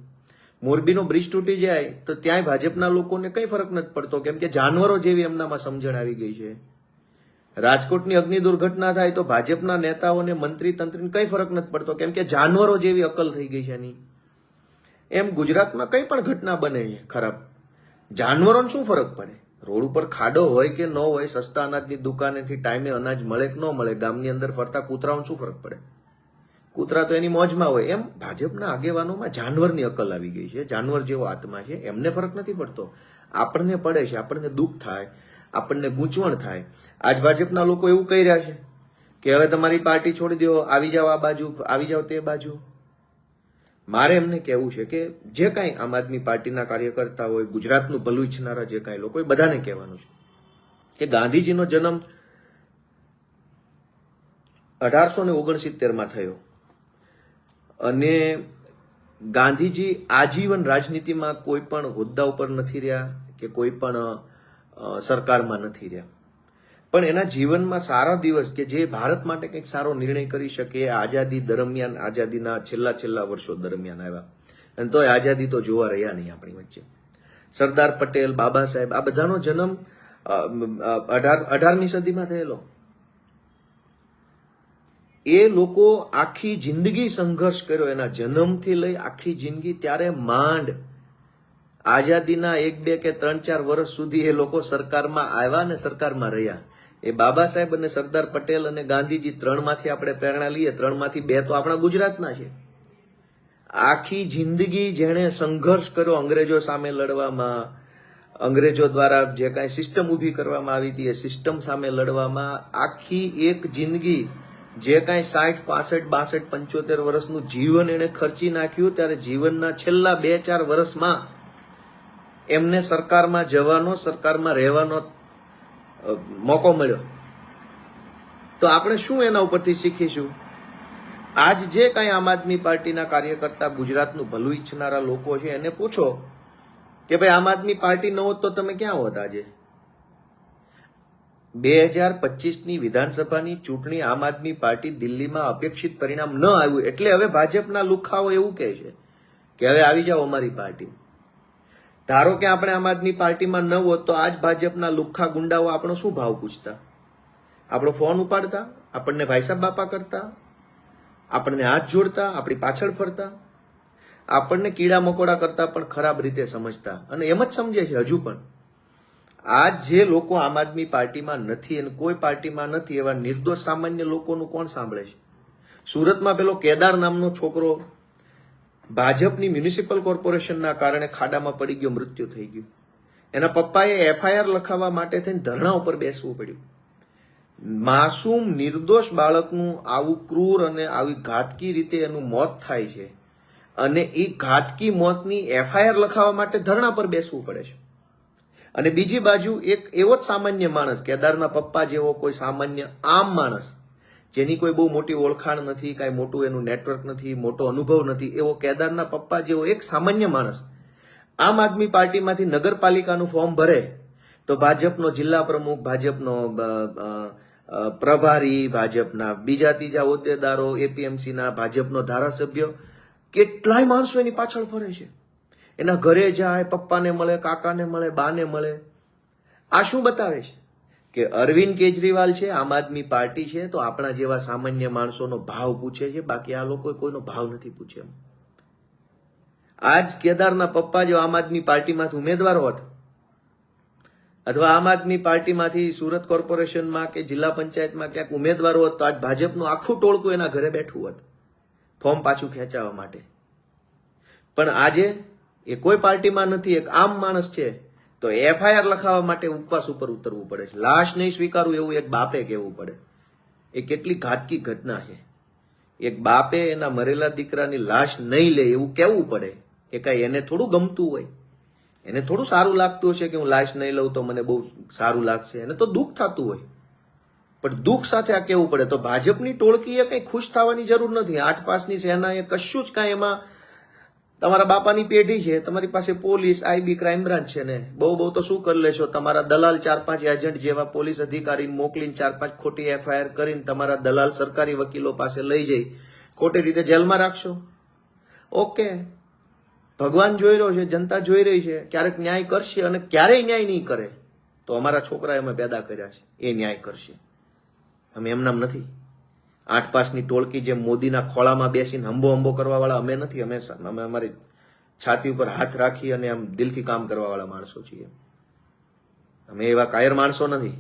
Speaker 1: મોરબીનો બ્રિજ તૂટી જાય તો ત્યાંય ભાજપના લોકોને કઈ ફરક નથી પડતો, કેમ કે જાનવરો જેવી એમનામાં સમજણ આવી ગઈ છે. રાજકોટની અગ્નિ દુર્ઘટના થાય તો ભાજપના નેતાઓને, મંત્રી તંત્રીને કઈ ફરક નથી પડતો, કેમ કે જાનવરો જેવી અકલ થઈ ગઈ છે એની. એમ ગુજરાતમાં કઈ પણ ઘટના બને છે ખરાબ, જાનવરોને શું ફરક પડે? રોડ ઉપર ખાડો હોય કે ન હોય, સસ્તા અનાજની દુકાનેથી ટાઈમે અનાજ મળે કે ન મળે, ગામની અંદર ફરતા કૂતરાઓને શું ફરક પડે? કૂતરા તો એની મોજમાં હોય. એમ ભાજપના આગેવાનોમાં જાનવરની અકલ આવી ગઈ છે, જાનવર જેવો આત્મા છે. એમને ફરક નથી પડતો, આપણને પડે છે. આપણને દુઃખ થાય, આપણને ગૂંચવણ થાય. આજ ભાજપના લોકો એવું કહી રહ્યા છે કે હવે તમારી પાર્ટી છોડી દો, આવી જાઓ આ બાજુ, આવી જાઓ તે બાજુ. મારે એમને કહેવું છે કે જે કાંઈ આમ આદમી પાર્ટીના કાર્યકર્તા હોય, ગુજરાતનું ભલું ઈચ્છનારા જે કાંઈ લોકો હોય, બધાને કહેવાનું છે કે ગાંધીજીનો જન્મ 1869માં થયો અને ગાંધીજી આજીવન રાજનીતિમાં કોઈ પણ હોદ્દા ઉપર નથી રહ્યા કે કોઈ પણ સરકારમાં નથી રહ્યા, પણ એના જીવનમાં સારા દિવસ કે જે ભારત માટે કંઈક સારો નિર્ણય કરી શકે, આઝાદી દરમિયાન, આઝાદીના છેલ્લા વર્ષો દરમિયાન આવ્યા. અને તોય આઝાદી તો જોવા રહ્યા નહીં આપણી વચ્ચે. સરદાર પટેલ, બાબા સાહેબ, આ બધાનો જન્મ 18મી સદીમાં થયેલો. એ લોકો આખી જિંદગી સંઘર્ષ કર્યો, એના જન્મથી લઈ આખી જિંદગી. ત્યારે માંડ આઝાદીના 1, 2 કે 3, 4 વર્ષ સુધી એ લોકો સરકારમાં આવ્યા ને સરકારમાં રહ્યા. એ બાબા સાહેબ અને સરદાર પટેલ અને ગાંધીજી, 3માંથી આપણે પ્રેરણા લઈએ, 3માંથી 2 તો આપણા ગુજરાતના છે. આખી જિંદગી જેણે સંઘર્ષ કર્યો અંગ્રેજો સામે લડવામાં, અંગ્રેજો દ્વારા જે કાંઈ સિસ્ટમ ઊભી કરવામાં આવી હતી એ સિસ્ટમ સામે લડવામાં, આખી એક જિંદગી જે કાંઈ 60, 65, 62, 75 વર્ષનું જીવન એને ખર્ચી નાખ્યું. ત્યારે જીવનના છેલ્લા 2-4 વર્ષમાં એમને સરકારમાં જવાનો, સરકારમાં રહેવાનો મોકો મળ્યો. તો આપણે શું એના ઉપરથી શીખીશું? આજ જે કાંઈ આમ આદમી પાર્ટીના કાર્યકર્તા, ગુજરાતનું ભલું ઈચ્છનારા લોકો છે, એને પૂછો કે ભાઈ આમ આદમી પાર્ટી ન હોત તો તમે ક્યાં હોત આજે? 2025ની વિધાનસભાની ચૂંટણી આમ આદમી પાર્ટી દિલ્હીમાં અપેક્ષિત પરિણામ ન આવ્યું એટલે હવે ભાજપના લુખાઓ એવું કહે છે કે હવે આવી જાઓ અમારી પાર્ટી. ધારો કે આપણે આમ આદમી પાર્ટીમાં ન હોત તો આજ ભાજપના લુખ્ખા ગુંડાઓ આપણો શું ભાવ પૂછતા? આપણો ફોન ઉપાડતા, આપણને ભાઈ સાહેબ બાપા કરતા, આપણને હાથ જોડતા, આપણી પાછળ ફરતા, આપણને કીડા મકોડા કરતા પણ ખરાબ રીતે સમજતા. અને એમ જ સમજે છે હજુ પણ. આજ જે લોકો આમ આદમી પાર્ટીમાં નથી અને કોઈ પાર્ટીમાં નથી, એવા નિર્દોષ સામાન્ય લોકોનું કોણ સાંભળે છે? સુરતમાં પેલો કેદાર નામનો છોકરો ભાજપની મ્યુનિસિપલ કોર્પોરેશનના કારણે ખાડામાં પડી ગયો, મૃત્યુ થઈ ગયું. એના પપ્પાએ FIR લખાવવા માટે થઈને ધરણા ઉપર બેસવું પડ્યું. માસૂમ નિર્દોષ બાળકનું આવું ક્રૂર અને આવી ઘાતકી રીતે એનું મોત થાય છે અને એ ઘાતકી મોતની FIR લખાવવા માટે ધરણા પર બેસવું પડે છે. અને બીજી બાજુ એક એવો જ સામાન્ય માણસ, કેદારના પપ્પા જેવો કોઈ સામાન્ય આમ માણસ, જેની કોઈ બહુ મોટી ઓળખાણ નથી, કાંઈ મોટું એનું નેટવર્ક નથી, મોટો અનુભવ નથી, એવો કેદારના પપ્પા જેવો એક સામાન્ય માણસ આમ આદમી પાર્ટીમાંથી નગરપાલિકાનું ફોર્મ ભરે તો ભાજપનો જિલ્લા પ્રમુખ, ભાજપનો પ્રભારી, ભાજપના બીજા ત્રીજા હોદ્દેદારો, APMCના ભાજપનો ધારાસભ્ય, કેટલાય માણસો એની પાછળ ફરે છે. એના ઘરે જાય, પપ્પાને મળે, કાકાને મળે, બાને મળે. આ શું બતાવે છે? કે અરવિંદ કેજરીવાલ છે, આમ આદમી પાર્ટી છે, તો આપણા જેવા સામાન્ય માણસોનો ભાવ પૂછે છે, બાકી આ લોકો કોઈનો ભાવ નથી પૂછ્યો. આજ કેદારના પપ્પા જો આમ આદમી પાર્ટીમાંથી ઉમેદવાર હોત અથવા આમ આદમી પાર્ટીમાંથી સુરત કોર્પોરેશનમાં કે જિલ્લા પંચાયતમાં ક્યાંક ઉમેદવાર હોત તો આજ ભાજપનું આખું ટોળકું એના ઘરે બેઠું હોત ફોર્મ પાછું ખેંચાવવા માટે. પણ આજે એ કોઈ પાર્ટીમાં નથી, એક આમ માણસ છે, તો FIR લખાવવા માટે ઉપવાસ ઉપર ઉતરવું પડે છે. લાશ નહીં સ્વીકારવું એવું એક બાપે કહેવું પડે. એ કેટલી ઘાતકી ઘટના છે. એક બાપે એના મરેલા દીકરાની લાશ નહીં લે એવું કહેવું પડે. કે કાંઈ એને થોડું ગમતું હોય, એને થોડું સારું લાગતું હશે કે હું લાશ નહીં લઉં તો મને બહુ સારું લાગશે, એને તો દુઃખ થતું હોય, પણ દુઃખ સાથે આ કહેવું પડે. તો ભાજપની ટોળકીએ કંઈ ખુશ થવાની જરૂર નથી. 8 પાસની સેનાએ કશું જ કાંઈ એમાં, તમારા બાપાની પેઢી છે, તમારી પાસે પોલીસ, IB, ક્રાઇમ બ્રાન્ચ છે ને, બહુ તો શું કરી લેશો? તમારા દલાલ 4-5 એજન્ટ જેવા પોલીસ અધિકારીને મોકલીને 4-5 ખોટી FIR કરીને તમારા દલાલ સરકારી વકીલો પાસે લઈ જઈ ખોટી રીતે જેલમાં રાખશો. ઓકે, ભગવાન જોઈ રહ્યો છે, જનતા જોઈ રહી છે, ક્યારેક ન્યાય કરશે અને ક્યારેય ન્યાય નહીં કરે તો અમારા છોકરા અમે પેદા કર્યા છે, એ ન્યાય કરશે. અમે એમનામ નથી. 8 પાસની ટોળકી જેમ મોદીના ખોળામાં બેસીને હંબો કરવા વાળા અમે નથી. અમે અમારી છાતી ઉપર હાથ રાખી અને આમ દિલથી કામ કરવા વાળા માણસો છીએ. અમે એવા કાયર માણસો નથી.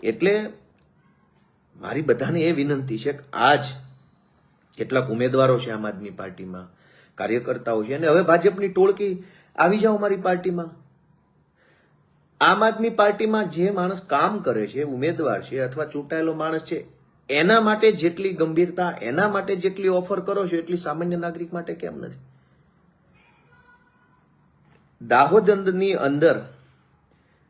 Speaker 1: એટલે મારી બધાને એ વિનંતી છે કે આજ કેટલાક ઉમેદવારો છે આમ આદમી પાર્ટીમાં, કાર્યકર્તાઓ છે, અને હવે ભાજપની ટોળકી આવી જાઓ મારી પાર્ટીમાં. આમ આદમી પાર્ટીમાં જે માણસ કામ કરે છે, ઉમેદવાર છે અથવા ચૂંટાયેલો માણસ છે, એના માટે જેટલી ગંભીરતા, એના માટે જેટલી ઓફર કરો છો એટલી સામાન્ય નાગરિક માટે કેમ નથી? દાહોદની અંદર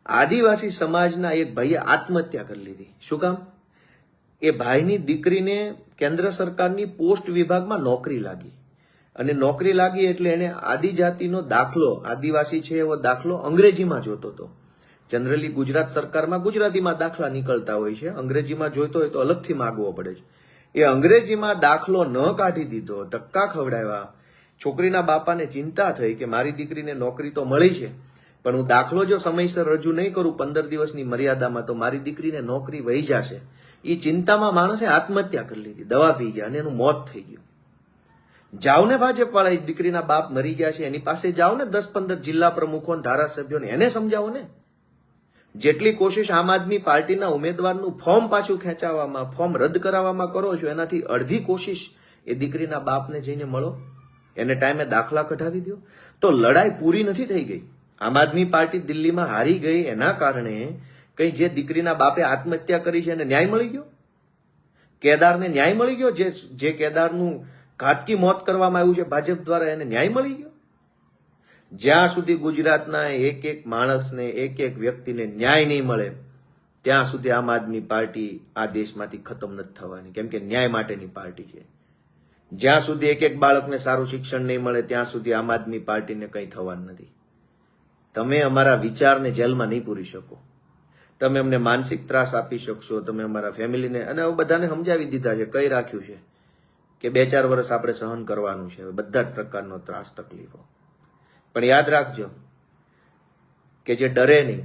Speaker 1: આદિવાસી સમાજના એક ભાઈએ આત્મહત્યા કરી લીધી. શું કામ? એ ભાઈની દીકરીને કેન્દ્ર સરકારની પોસ્ટ વિભાગમાં નોકરી લાગી, અને નોકરી લાગી એટલે એને આદિજાતિનો દાખલો, આદિવાસી છે એવો દાખલો અંગ્રેજીમાં જોતો હતો. જનરલી ગુજરાત સરકારમાં ગુજરાતીમાં દાખલા નીકળતા હોય છે, અંગ્રેજીમાં જોઈતો હોય તો અલગથી માગવો પડે છે. એ અંગ્રેજીમાં દાખલો ન કાઢી દીધો, ધક્કા ખવડાવ્યા. છોકરીના બાપાને ચિંતા થઈ કે મારી દીકરીને નોકરી તો મળી છે, પણ હું દાખલો જો સમયસર રજૂ નહીં કરું 15 દિવસની મર્યાદામાં તો મારી દીકરીને નોકરી વહી જશે. એ ચિંતામાં માણસે આત્મહત્યા કરી લીધી, દવા પી ગયા અને એનું મોત થઈ ગયું. જાઓ ને ભાજપ વાળા, દીકરીના બાપ મરી ગયા છે એની પાસે જાઓ ને, 10-15 જિલ્લા પ્રમુખો, ધારાસભ્યોને, એને સમજાવો ને. જેટલી કોશિશ આમ આદમી પાર્ટીના ઉમેદવારનું ફોર્મ પાછું ખેંચાવવામાં, ફોર્મ રદ કરાવવામાં કરો છો, એનાથી અડધી કોશિશ એ દીકરીના બાપને જઈને મળો, એને ટાઈમે દાખલા કઢાવી દો. તો લડાઈ પૂરી નથી થઈ ગઈ. આમ આદમી પાર્ટી દિલ્હીમાં હારી ગઈ એના કારણે કઈ જે દીકરીના બાપે આત્મહત્યા કરી છે એને ન્યાય મળી ગયો? કેદારને ન્યાય મળી ગયો? જે કેદારનું ઘાતકી મોત કરવામાં આવ્યું છે ભાજપ દ્વારા, એને ન્યાય મળી ગયો? જ્યાં સુધી ગુજરાતના એક એક માણસને, એક એક વ્યક્તિને ન્યાય નહીં મળે ત્યાં સુધી આમ આદમી પાર્ટી આ દેશમાંથી ખતમ નથી થવાની, કેમ કે ન્યાય માટેની પાર્ટી છે. જ્યાં સુધી એક એક બાળકને સારું શિક્ષણ નહીં મળે ત્યાં સુધી આમ આદમી પાર્ટીને કંઈ થવાનું નથી. તમે અમારા વિચારને જેલમાં નહીં પૂરી શકો, તમે અમને માનસિક ત્રાસ આપી શકશો, તમે અમારા ફેમિલીને, અને બધાને સમજાવી દીધા છે, કહી રાખ્યું છે કે 2-4 વર્ષ આપણે સહન કરવાનું છે બધા જ પ્રકારનો ત્રાસ, તકલીફો. પણ યાદ રાખજો કે જે ડરે નહીં,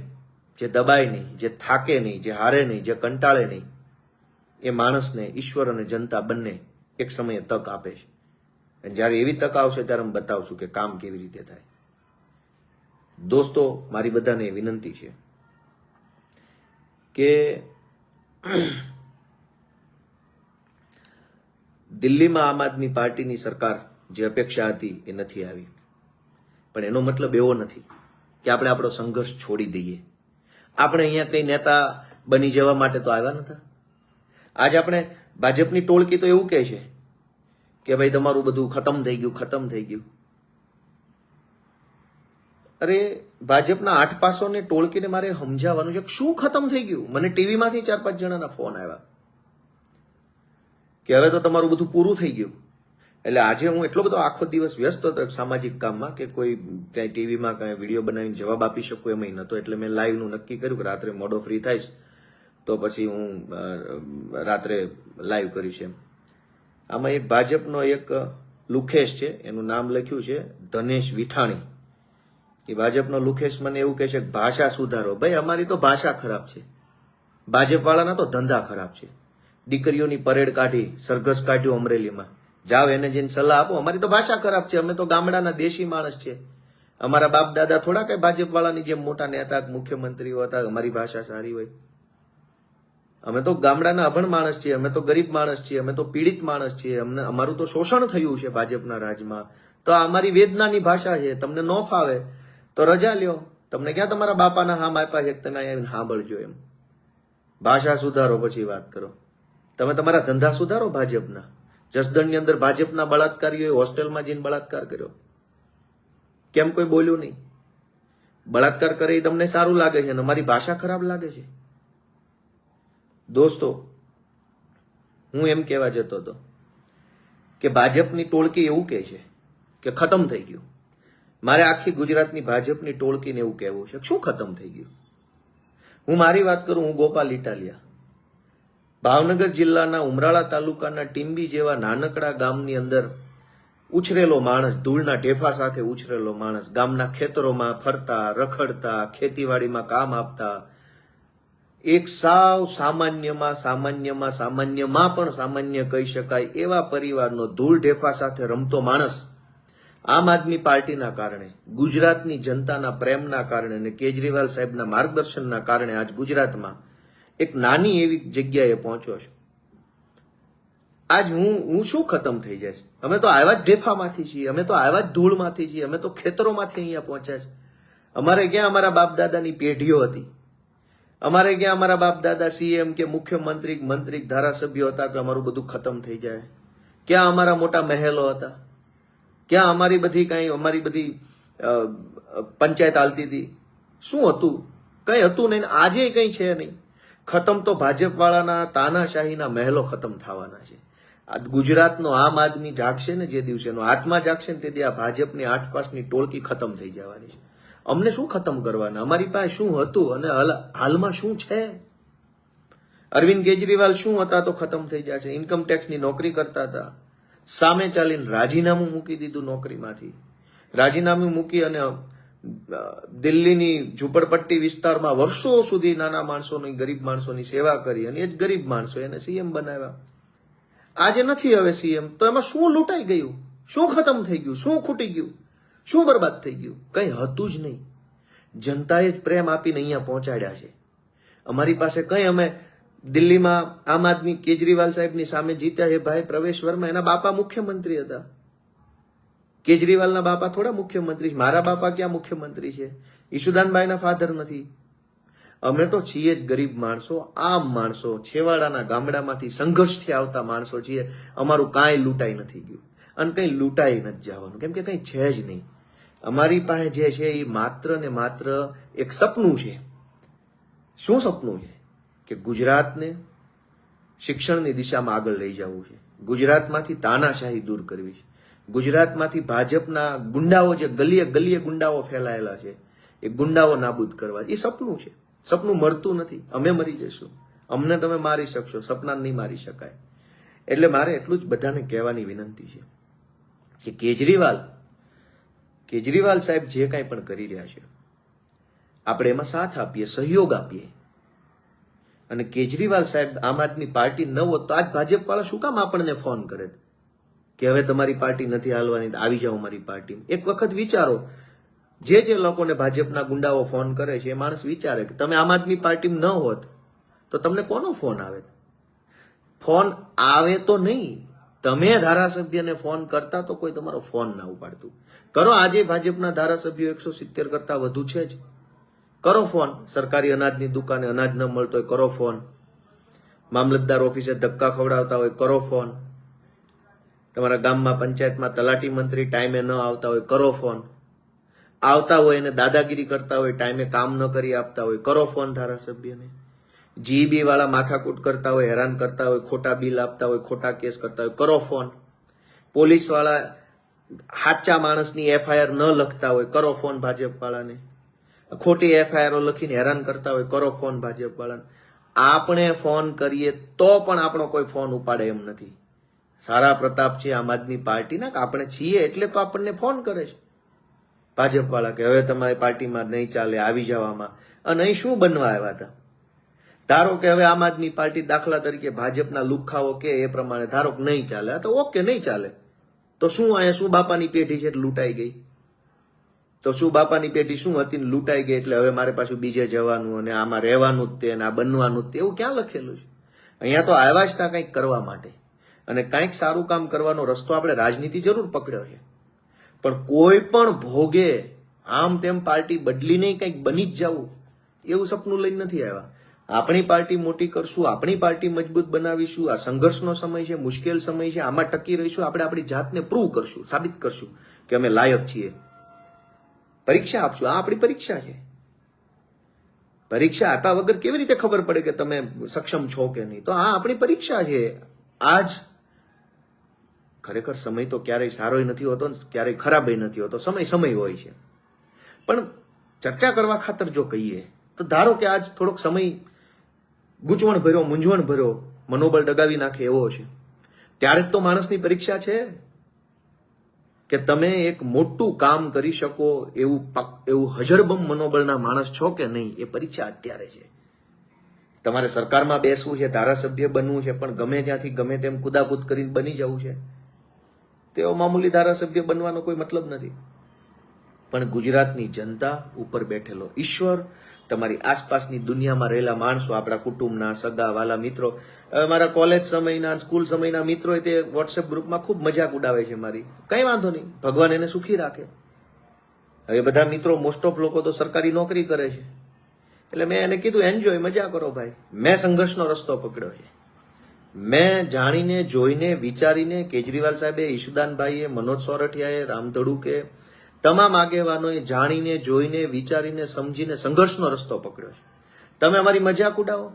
Speaker 1: જે દબાય નહીં, જે થાકે નહીં, જે હારે નહીં, જે કંટાળે નહીં, એ માણસને ઈશ્વર અને જનતા બંને એક સમયે તક આપે છે. અને જ્યારે એવી તક આવશે ત્યારે હું બતાવશું કે કામ કેવી રીતે થાય. દોસ્તો, મારી બધાને વિનંતી છે કે દિલ્હીમાં આમ આદમી પાર્ટીની સરકાર જે અપેક્ષા હતી એ નથી આવી, પણ એનો મતલબ એવો નથી કે આપણે આપણો સંઘર્ષ છોડી દઈએ. આપણે અહીંયા કઈ નેતા બની જવા માટે તો આવ્યા નતા. આજે આપણે ભાજપની ટોળકી તો એવું કહે છે કે ભાઈ તમારું બધું ખતમ થઈ ગયું, ખતમ થઈ ગયું. અરે ભાજપના 8 પાસોને ટોળકીને મારે સમજાવવાનું છે શું ખતમ થઈ ગયું. મને ટીવીમાંથી 4-5 જણાના ફોન આવ્યા કે હવે તો તમારું બધું પૂરું થઈ ગયું. એટલે આજે હું એટલો બધો આખો દિવસ વ્યસ્ત હતો સામાજિક કામમાં કે કોઈ ક્યાંય ટીવીમાં કાંઈ વિડીયો બનાવીને જવાબ આપી શકું એમ નહોતો. એટલે મેં લાઈવનું નક્કી કર્યું કે રાત્રે મોડો ફ્રી થઈશ તો પછી હું રાત્રે લાઈવ કરીશ એમ. આમાં એક ભાજપનો એક લુખેશ છે, એનું નામ લખ્યું છે ધનેશ વિઠાણી. એ ભાજપનો લુખેશ મને એવું કહે છે કે ભાષા સુધારો. ભાઈ અમારી તો ભાષા ખરાબ છે, ભાજપવાળાના તો ધંધા ખરાબ છે. દીકરીઓની પરેડ કાઢી, સરઘસ કાઢ્યું અમરેલીમાં, જાઓ એને જઈને સલાહ આપો. અમારી તો ભાષા ખરાબ છે, અમે તો ગામડાના દેશી માણસ છે, અમારા બાપ દાદા થોડા કઈ ભાજપવાળાની જેમ મોટા નેતા મુખ્યમંત્રીઓ હતા, અમારી ભાષા સારી હોય. અમે તો ગામડાના અભણ માણસ છીએ, અમે તો ગરીબ માણસ છીએ, અમે તો પીડિત માણસ છીએ, અમારું તો શોષણ થયું છે ભાજપના રાજમાં, તો આ અમારી વેદનાની ભાષા છે. તમને ન ફાવે તો રજા લ્યો, તમને ક્યાં તમારા બાપાના હામ આપ્યા છે તમે અહીંયા સાંભળજો એમ. ભાષા સુધારો પછી વાત કરો. તમે તમારા ધંધા સુધારો ભાજપના. જસદણની અંદર ભાજપના બળાત્કારીઓએ હોસ્ટેલમાં જઈને બળાત્કાર કર્યો, કેમ કોઈ બોલ્યું નહીં? બળાત્કાર કરે એ તમને સારું લાગે છે અને અમારી ભાષા ખરાબ લાગે છે? દોસ્તો, હું એમ કહેવા જતો હતો કે ભાજપની ટોળકી એવું કહે છે કે ખતમ થઈ ગયું. મારે આખી ગુજરાતની ભાજપની ટોળકીને એવું કહેવું છે શું ખતમ થઈ ગયું? હું મારી વાત કરું, હું ગોપાલ ઇટાલિયા, ભાવનગર જિલ્લાના ઉમરાળા તાલુકાના ટીંબી જેવા નાનકડા ગામની અંદર ઉછરેલો માણસ, ધૂળના ઢેફા સાથે ઉછરેલો માણસ, ગામના ખેતરોમાં ફરતા, રખડતા, ખેતીવાડીમાં કામ આપતા, એક સાવ સામાન્યમાં પણ સામાન્ય કહી શકાય એવા પરિવારનો ધૂળ ઢેફા સાથે રમતો માણસ આમ આદમી પાર્ટીના કારણે, ગુજરાતની જનતાના પ્રેમના કારણે અને કેજરીવાલ સાહેબના માર્ગદર્શનના કારણે આજ ગુજરાતમાં એક નાની એવી જગ્યાએ પહોંચ્યો છે. આજ હું શું ખતમ થઈ જાય છે? અમે તો આવ્યા જ ઢેફામાંથી છીએ, અમે તો આવ્યા જ ધૂળમાંથી છીએ, અમે તો ખેતરોમાંથી અહીંયા પહોંચ્યા છે. અમારે ક્યાં અમારા બાપ દાદાની પેઢીઓ હતી? અમારે ક્યાં અમારા બાપ દાદા સીએમ કે મુખ્યમંત્રી, મંત્રી, ધારાસભ્યો હતા કે અમારું બધું ખતમ થઈ જાય? ક્યાં અમારા મોટા મહેલો હતા? ક્યાં અમારી બધી પંચાયત હાલતી હતી? શું હતું? કઈ હતું નહીં. આજે કઈ છે નહીં. ખતમ તો ભાજપ વાળાના તાનાશાહીના મહેલો ખતમ થવાના છે. આ ગુજરાતનો આમ આદમી જાગશે ને જે દિવસે, એનો આત્મા જાગશે ને તે દી આ ભાજપની 8-5ની ટોળકી ખતમ થઈ જવાની છે. અમને શું ખતમ કરવાના? અમારી પાસે શું હતું અને હાલમાં શું છે? અરવિંદ કેજરીવાલ શું હતા તો ખતમ થઈ જશે. ઇન્કમ ટેક્સની નોકરી કરતા હતા, સામે ચાલીને રાજીનામું મૂકી દીધું નોકરીમાંથી. રાજીનામું મૂકી અને દિલ્હીની ઝુંપડપટ્ટી વિસ્તારમાં વર્ષો સુધી નાના માણસોની, ગરીબ માણસોની સેવા કરી અને એ જ ગરીબ માણસો એને સીએમ બનાવ્યા. આજે નથી હવે સીએમ, તો એમાં શું લૂંટાઈ ગયું? શું ખતમ થઈ ગયું? શું ખૂટી ગયું? શું બરબાદ થઈ ગયું? કઈ હતું જ નહીં. જનતાએ જ પ્રેમ આપીને અહીંયા પહોંચાડ્યા છે. અમારી પાસે કઈ, અમે દિલ્હીમાં આમ આદમી કેજરીવાલ સાહેબની સામે જીત્યા છે. ભાઈ પ્રવેશ વર્મા, એના બાપા મુખ્યમંત્રી હતા. કેજરીવાલના બાપા થોડા મુખ્યમંત્રી છે? મારા બાપા ક્યાં મુખ્યમંત્રી છે? ઈશુદાનભાઈના ફાધર નથી. અમે તો છીએ જ ગરીબ માણસો, આમ માણસો, છેવાડાના ગામડામાંથી સંઘર્ષથી આવતા માણસો છીએ. અમારું કાંઈ લૂંટાઈ નથી ગયું અને કંઈ લૂંટાઈ નથી જવાનું, કેમ કે કંઈ છે જ નહીં. અમારી પાસે જે છે એ માત્ર ને માત્ર એક સપનું છે. શું સપનું છે? કે ગુજરાતને શિક્ષણની દિશામાં આગળ લઈ જવું છે. ગુજરાતમાંથી તાનાશાહી દૂર કરવી છે. ગુજરાતમાંથી ભાજપના ગુંડાઓ, જે ગલીએ ગલીએ ગુંડાઓ ફેલાયેલા છે, એ ગુંડાઓ નાબૂદ કરવા. એ સપનું છે. સપનું મળતું નથી. અમે મરી જઈશું, અમને તમે મારી શકશો, સપના નહીં મારી શકાય. એટલે મારે એટલું જ બધાને કહેવાની વિનંતી છે કે કેજરીવાલ સાહેબ જે કાંઈ પણ કરી રહ્યા છે, આપણે એમાં સાથ આપીએ, સહયોગ આપીએ. અને કેજરીવાલ સાહેબ આમ આદમી પાર્ટી ન હોત તો આજ ભાજપ વાળા શું કામ આપણને ફોન કરે કે હવે તમારી પાર્ટી નથી હાલવાની, આવી જાઓ અમારી પાર્ટીમાં? એક વખત વિચારો, જે લોકોને ભાજપના ગુંડાઓ ફોન કરે છે એ માણસ વિચારે કે તમે આમ આદમી પાર્ટીમાં ન હોત તો તમને કોનો ફોન આવે? ફોન આવે તો નહીં, તમે ધારાસભ્યને ફોન કરતા તો કોઈ તમારો ફોન ના ઉપાડતું. કરો, આજે ભાજપના ધારાસભ્યો 170 કરતા વધુ છે જ. કરો ફોન. સરકારી અનાજની દુકાને અનાજ ન મળતો હોય, કરો ફોન. મામલતદાર ઓફિસે ધક્કા ખવડાવતા હોય, કરો ફોન. તમારા ગામમાં પંચાયતમાં તલાટી મંત્રી ટાઈમે ન આવતા હોય, કરો ફોન. આવતા હોય એને દાદાગીરી કરતા હોય, ટાઈમે કામ ન કરી આપતા હોય, કરો ફોન ધારાસભ્યને. જીબી વાળા માથાકૂટ કરતા હોય, હેરાન કરતા હોય, ખોટા બિલ આપતા હોય, ખોટા કેસ કરતા હોય, કરો ફોન. પોલીસ વાળા સાચા માણસની એફઆઈઆર ન લખતા હોય, કરો ફોન ભાજપ વાળાને. ખોટી એફઆઈઆર લખીને હેરાન કરતા હોય, કરો ફોન ભાજપ વાળાને. આપણે ફોન કરીએ તો પણ આપણો કોઈ ફોન ઉપાડે એમ નથી. સારા પ્રતાપ છે આમ આદમી પાર્ટીના, કે આપણે છીએ એટલે તો આપણને ફોન કરે છે ભાજપ વાળા કે હવે તમારી પાર્ટીમાં નહીં ચાલે, આવી જવામાં. અને અહીં શું બનવા આવ્યા હતા? ધારો કે હવે આમ આદમી પાર્ટી દાખલા તરીકે ભાજપના લુખાઓ કે એ પ્રમાણે ધારો કે નહીં ચાલે, તો ઓકે, નહીં ચાલે તો શું? અહીંયા શું બાપાની પેઢી છે લૂંટાઈ ગઈ? તો શું બાપાની પેઢી શું હતી ને લૂંટાઈ ગઈ એટલે હવે મારે પાછું બીજે જવાનું અને આમાં રહેવાનું જ તે, આ બનવાનું જ તે, એવું ક્યાં લખેલું છે? અહીંયા તો આવ્યા જ તા કંઈક કરવા માટે, અને કંઈક સારું કામ કરવાનો રસ્તો આપણે રાજનીતિ જરૂર પકડ્યો છે, પણ કોઈ પણ ભોગે આમ તેમ પાર્ટી બદલીને કંઈક બની જ જવું એવું સપનું લઈને નથી આવ્યા. આપણી પાર્ટી મોટી કરશું, આપણી પાર્ટી મજબૂત બનાવીશું. આ સંઘર્ષનો સમય છે, મુશ્કેલ સમય છે, આમાં ટકી રહીશું. આપણે આપણી જાતને પ્રૂવ કરશું, સાબિત કરશું કે અમે લાયક છીએ. પરીક્ષા આપશું. આ આપણી પરીક્ષા છે. પરીક્ષા આપ્યા વગર કેવી રીતે ખબર પડે કે તમે સક્ષમ છો કે નહીં? તો આ આપણી પરીક્ષા છે. આજ ખરેખર સમય તો ક્યારેય સારો નથી હોતો ને ક્યારેય ખરાબ નથી હોતો. સમય હોય છે. પણ ચર્ચા કરવા ખાતર જો કહીએ તો ધારો કે આજ થોડોક સમય ગૂંચવણ ભર્યો, મૂંઝવણ ભર્યો, મનોબળ ડગાવી નાખે એવો છે, ત્યારે જ તો માણસની પરીક્ષા છે કે તમે એક મોટું કામ કરી શકો એવું હજરબમ મનોબળના માણસ છો કે નહીં. એ પરીક્ષા અત્યારે છે. તમારે સરકારમાં બેસવું છે, ધારાસભ્ય બનવું છે, પણ ગમે ત્યાંથી ગમે તેમ કુદાકૂદ કરીને બની જવું છે. તેઓ મામૂલી ધારાસભ્ય બનવાનો કોઈ મતલબ નથી. પણ ગુજરાતની જનતા ઉપર બેઠેલો ઈશ્વર, તમારી આસપાસની દુનિયામાં રહેલા માણસો, આપણા કુટુંબના, સગા વાલા મિત્રો, મારા કોલેજ સમયના, સ્કૂલ સમયના મિત્રો તે વોટ્સએપ ગ્રુપમાં ખૂબ મજાક ઉડાવે છે મારી. કઈ વાંધો નહીં, ભગવાન એને સુખી રાખે. હવે બધા મિત્રો મોસ્ટ ઓફ લોકો તો સરકારી નોકરી કરે છે, એટલે મેં એને કીધું એન્જોય, મજા કરો ભાઈ. મેં સંઘર્ષનો રસ્તો પકડ્યો છે. મેં જાણીને, જોઈને, વિચારીને, કેજરીવાલ સાહેબે, ઈશુદાનભાઈએ, મનોજ સોરઠિયાએ, રામ ધડુકે, તમામ આગેવાનોએ જાણીને, જોઈને, વિચારીને, સમજીને સંઘર્ષનો રસ્તો પકડ્યો છે. તમે અમારી મજાક ઉડાવો,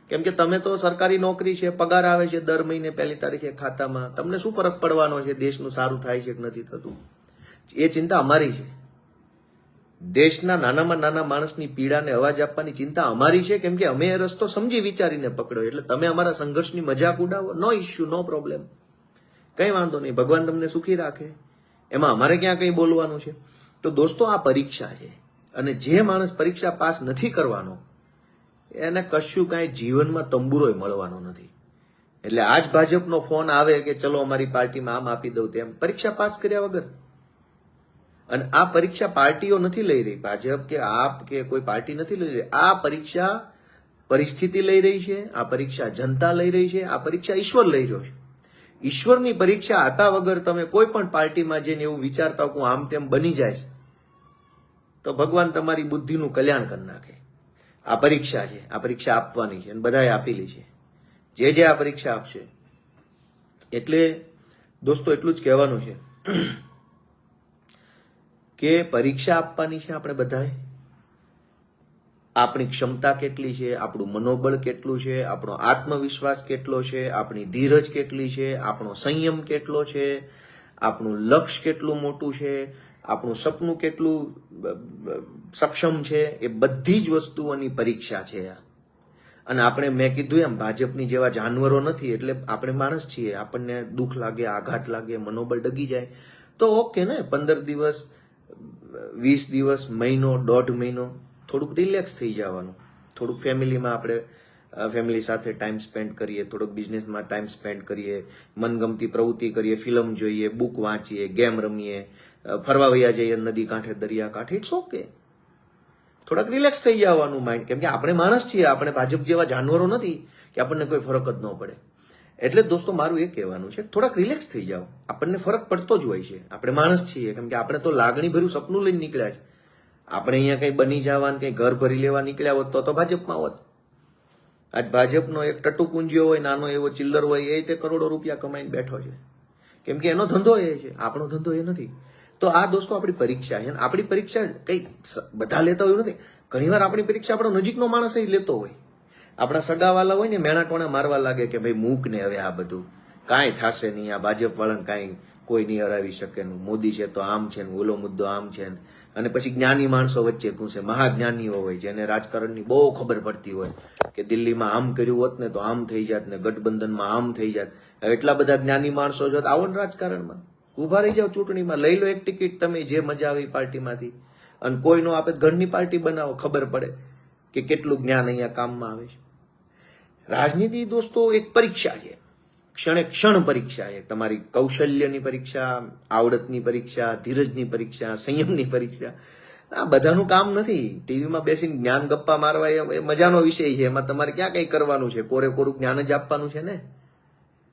Speaker 1: કેમ કે તમે તો સરકારી નોકરી છે, પગાર આવે છે દર મહિને 1 તારીખે ખાતામાં, તમને શું ફરક પડવાનો છે દેશનું સારું થાય છે કે નથી થતું? એ ચિંતા અમારી છે. દેશના નાનામાં નાના માણસની પીડાને અવાજ આપવાની ચિંતા અમારી છે, કેમ કે અમે એ રસ્તો સમજી વિચારીને પકડ્યો. એટલે તમે અમારા સંઘર્ષની મજાક ઉડાવો, નો ઇશ્યુ, નો પ્રોબ્લેમ, કઈ વાંધો નહીં, ભગવાન તમને સુખી રાખે. એમાં અમારે ક્યાં કઈ બોલવાનું છે? તો દોસ્તો, આ પરીક્ષા છે, અને જે માણસ પરીક્ષા પાસ નથી કરવાનો એને કશું કાંઈ જીવનમાં તંબુરોય મળવાનો નથી. એટલે આજ ભાજપનો ફોન આવે કે ચલો અમારી પાર્ટીમાં આમ આપી દઉં તેમ, પરીક્ષા પાસ કર્યા વગર. અને આ પરીક્ષા પાર્ટીઓ નથી લઈ રહી, ભાજપ કે આપ કે કોઈ પાર્ટી નથી લઈ રહી. આ પરીક્ષા પરિસ્થિતિ લઈ રહી છે, આ પરીક્ષા જનતા લઈ રહી છે, આ પરીક્ષા ઈશ્વર લઈ રહ્યો છે. ઈશ્વરની પરીક્ષા આપ્યા વગર તમે કોઈ પણ પાર્ટીમાં જઈને એવું વિચારતા હું આમ તેમ બની જાય તો ભગવાન તમારી બુદ્ધિનું કલ્યાણ કરી નાખે. આ પરીક્ષા છે, આ પરીક્ષા આપવાની છે, અને બધાએ આપેલી છે, જે આ પરીક્ષા આપશે. એટલે દોસ્તો એટલું જ કહેવાનું છે કે પરીક્ષા આપવાની છે આપણે બધાએ. આપણી ક્ષમતા કેટલી છે, આપણું મનોબળ કેટલું છે, આપણો આત્મવિશ્વાસ કેટલો છે, આપણી ધીરજ કેટલી છે, આપણો સંયમ કેટલો છે, આપણું લક્ષ્ય કેટલું મોટું છે, આપણું સપનું કેટલું સક્ષમ છે, એ બધી જ વસ્તુઓની પરીક્ષા છે. અને આપણે, મેં કીધું એમ, ભાજપની જેવા જાનવરો નથી. એટલે આપણે માણસ છીએ, આપણને દુઃખ લાગે, આઘાત લાગે, મનોબળ ડગી જાય તો ઓકે ને, 15 દિવસ, 20 દિવસ, મહિનો, 1.5 મહિનો થોડુંક રિલેક્સ થઈ જવાનું. થોડુંક ફેમિલીમાં આપણે ફેમિલી સાથે ટાઈમ સ્પેન્ડ કરીએ, થોડુંક બિઝનેસમાં ટાઈમ સ્પેન્ડ કરીએ, મનગમતી પ્રવૃત્તિ કરીએ, ફિલ્મ જોઈએ, બુક વાંચીએ, ગેમ રમીએ, ફરવા વયા જઈએ નદી કાંઠે, દરિયા કાંઠે. ઇટ્સ ઓકે, થોડાક રિલેક્સ થઈ જવાનું માઇન્ડ. કેમ કે આપણે માણસ છીએ, આપણે ભાજપ જેવા જાનવરો નથી કે આપણને કોઈ ફરક જ ન પડે. એટલે દોસ્તો મારું એ કહેવાનું છે, થોડાક રિલેક્સ થઈ જાઓ. આપણને ફરક પડતો જ હોય છે, આપણે માણસ છીએ. કેમ કે આપણે તો લાગણી ભર્યું સપનું લઈને નીકળ્યા છે. આપણે અહીંયા કઈ બની જવાનું, કઈ ઘર ભરી લેવા નીકળ્યા હોત તો ભાજપમાં હોત. આજ ભાજપનો એક ટટુકુંજીયો હોય, નાનો એવો ચિલ્લર હોય, એ તે કરોડો રૂપિયા કમાઈને બેઠો છે. કેમ કે એનો ધંધો એ છે, આપણો ધંધો એ નથી. તો આ દોસ્તો આપણી પરીક્ષા છે. આપણી પરીક્ષા કઈ બધા લેતા હોય નથી. ઘણીવાર આપણી પરીક્ષા આપણો નજીકનો માણસ એ લેતો હોય. આપણા સગાવાલા હોય ને, મેણા ટોણા મારવા લાગે કે ભાઈ મૂક ને હવે આ બધું, કાંઈ થશે નહીં, આ ભાજપ વાળાને કાંઈ કોઈ નહીં હરાવી શકે, મોદી છે તો આમ છે, ઓલો મુદ્દો આમ છે. અને પછી જ્ઞાની માણસો વચ્ચે ઘૂસે, મહાજ્ઞાનીઓ હોય જેને રાજકારણની બહુ ખબર પડતી હોય કે દિલ્હીમાં આમ કર્યું હોત ને તો આમ થઈ જાત, ને ગઠબંધનમાં આમ થઈ જાત. એટલા બધા જ્ઞાની માણસો છો, આવો ને રાજકારણમાં ઉભા રહી જાઓ, ચૂંટણીમાં લઈ લો એક ટિકિટ, તમે જે મજા આવી પાર્ટીમાંથી, અને કોઈ નો આપે ઘરની પાર્ટી બનાવો, ખબર પડે કે કેટલું જ્ઞાન અહીંયા કામમાં આવે છે. રાજનીતિ દોસ્તો એક પરીક્ષા છે, ક્ષણે ક્ષણ પરીક્ષા છે. તમારી કૌશલ્યની પરીક્ષા, આવડતની પરીક્ષા, ધીરજની પરીક્ષા, સંયમની પરીક્ષા. આ બધાનું કામ નથી. ટીવીમાં બેસીને જ્ઞાન ગપ્પા મારવા એ મજાનો વિષય છે, એમાં તમારે ક્યાં કઈ કરવાનું છે, કોરે કોરું જ્ઞાન જ આપવાનું છે ને.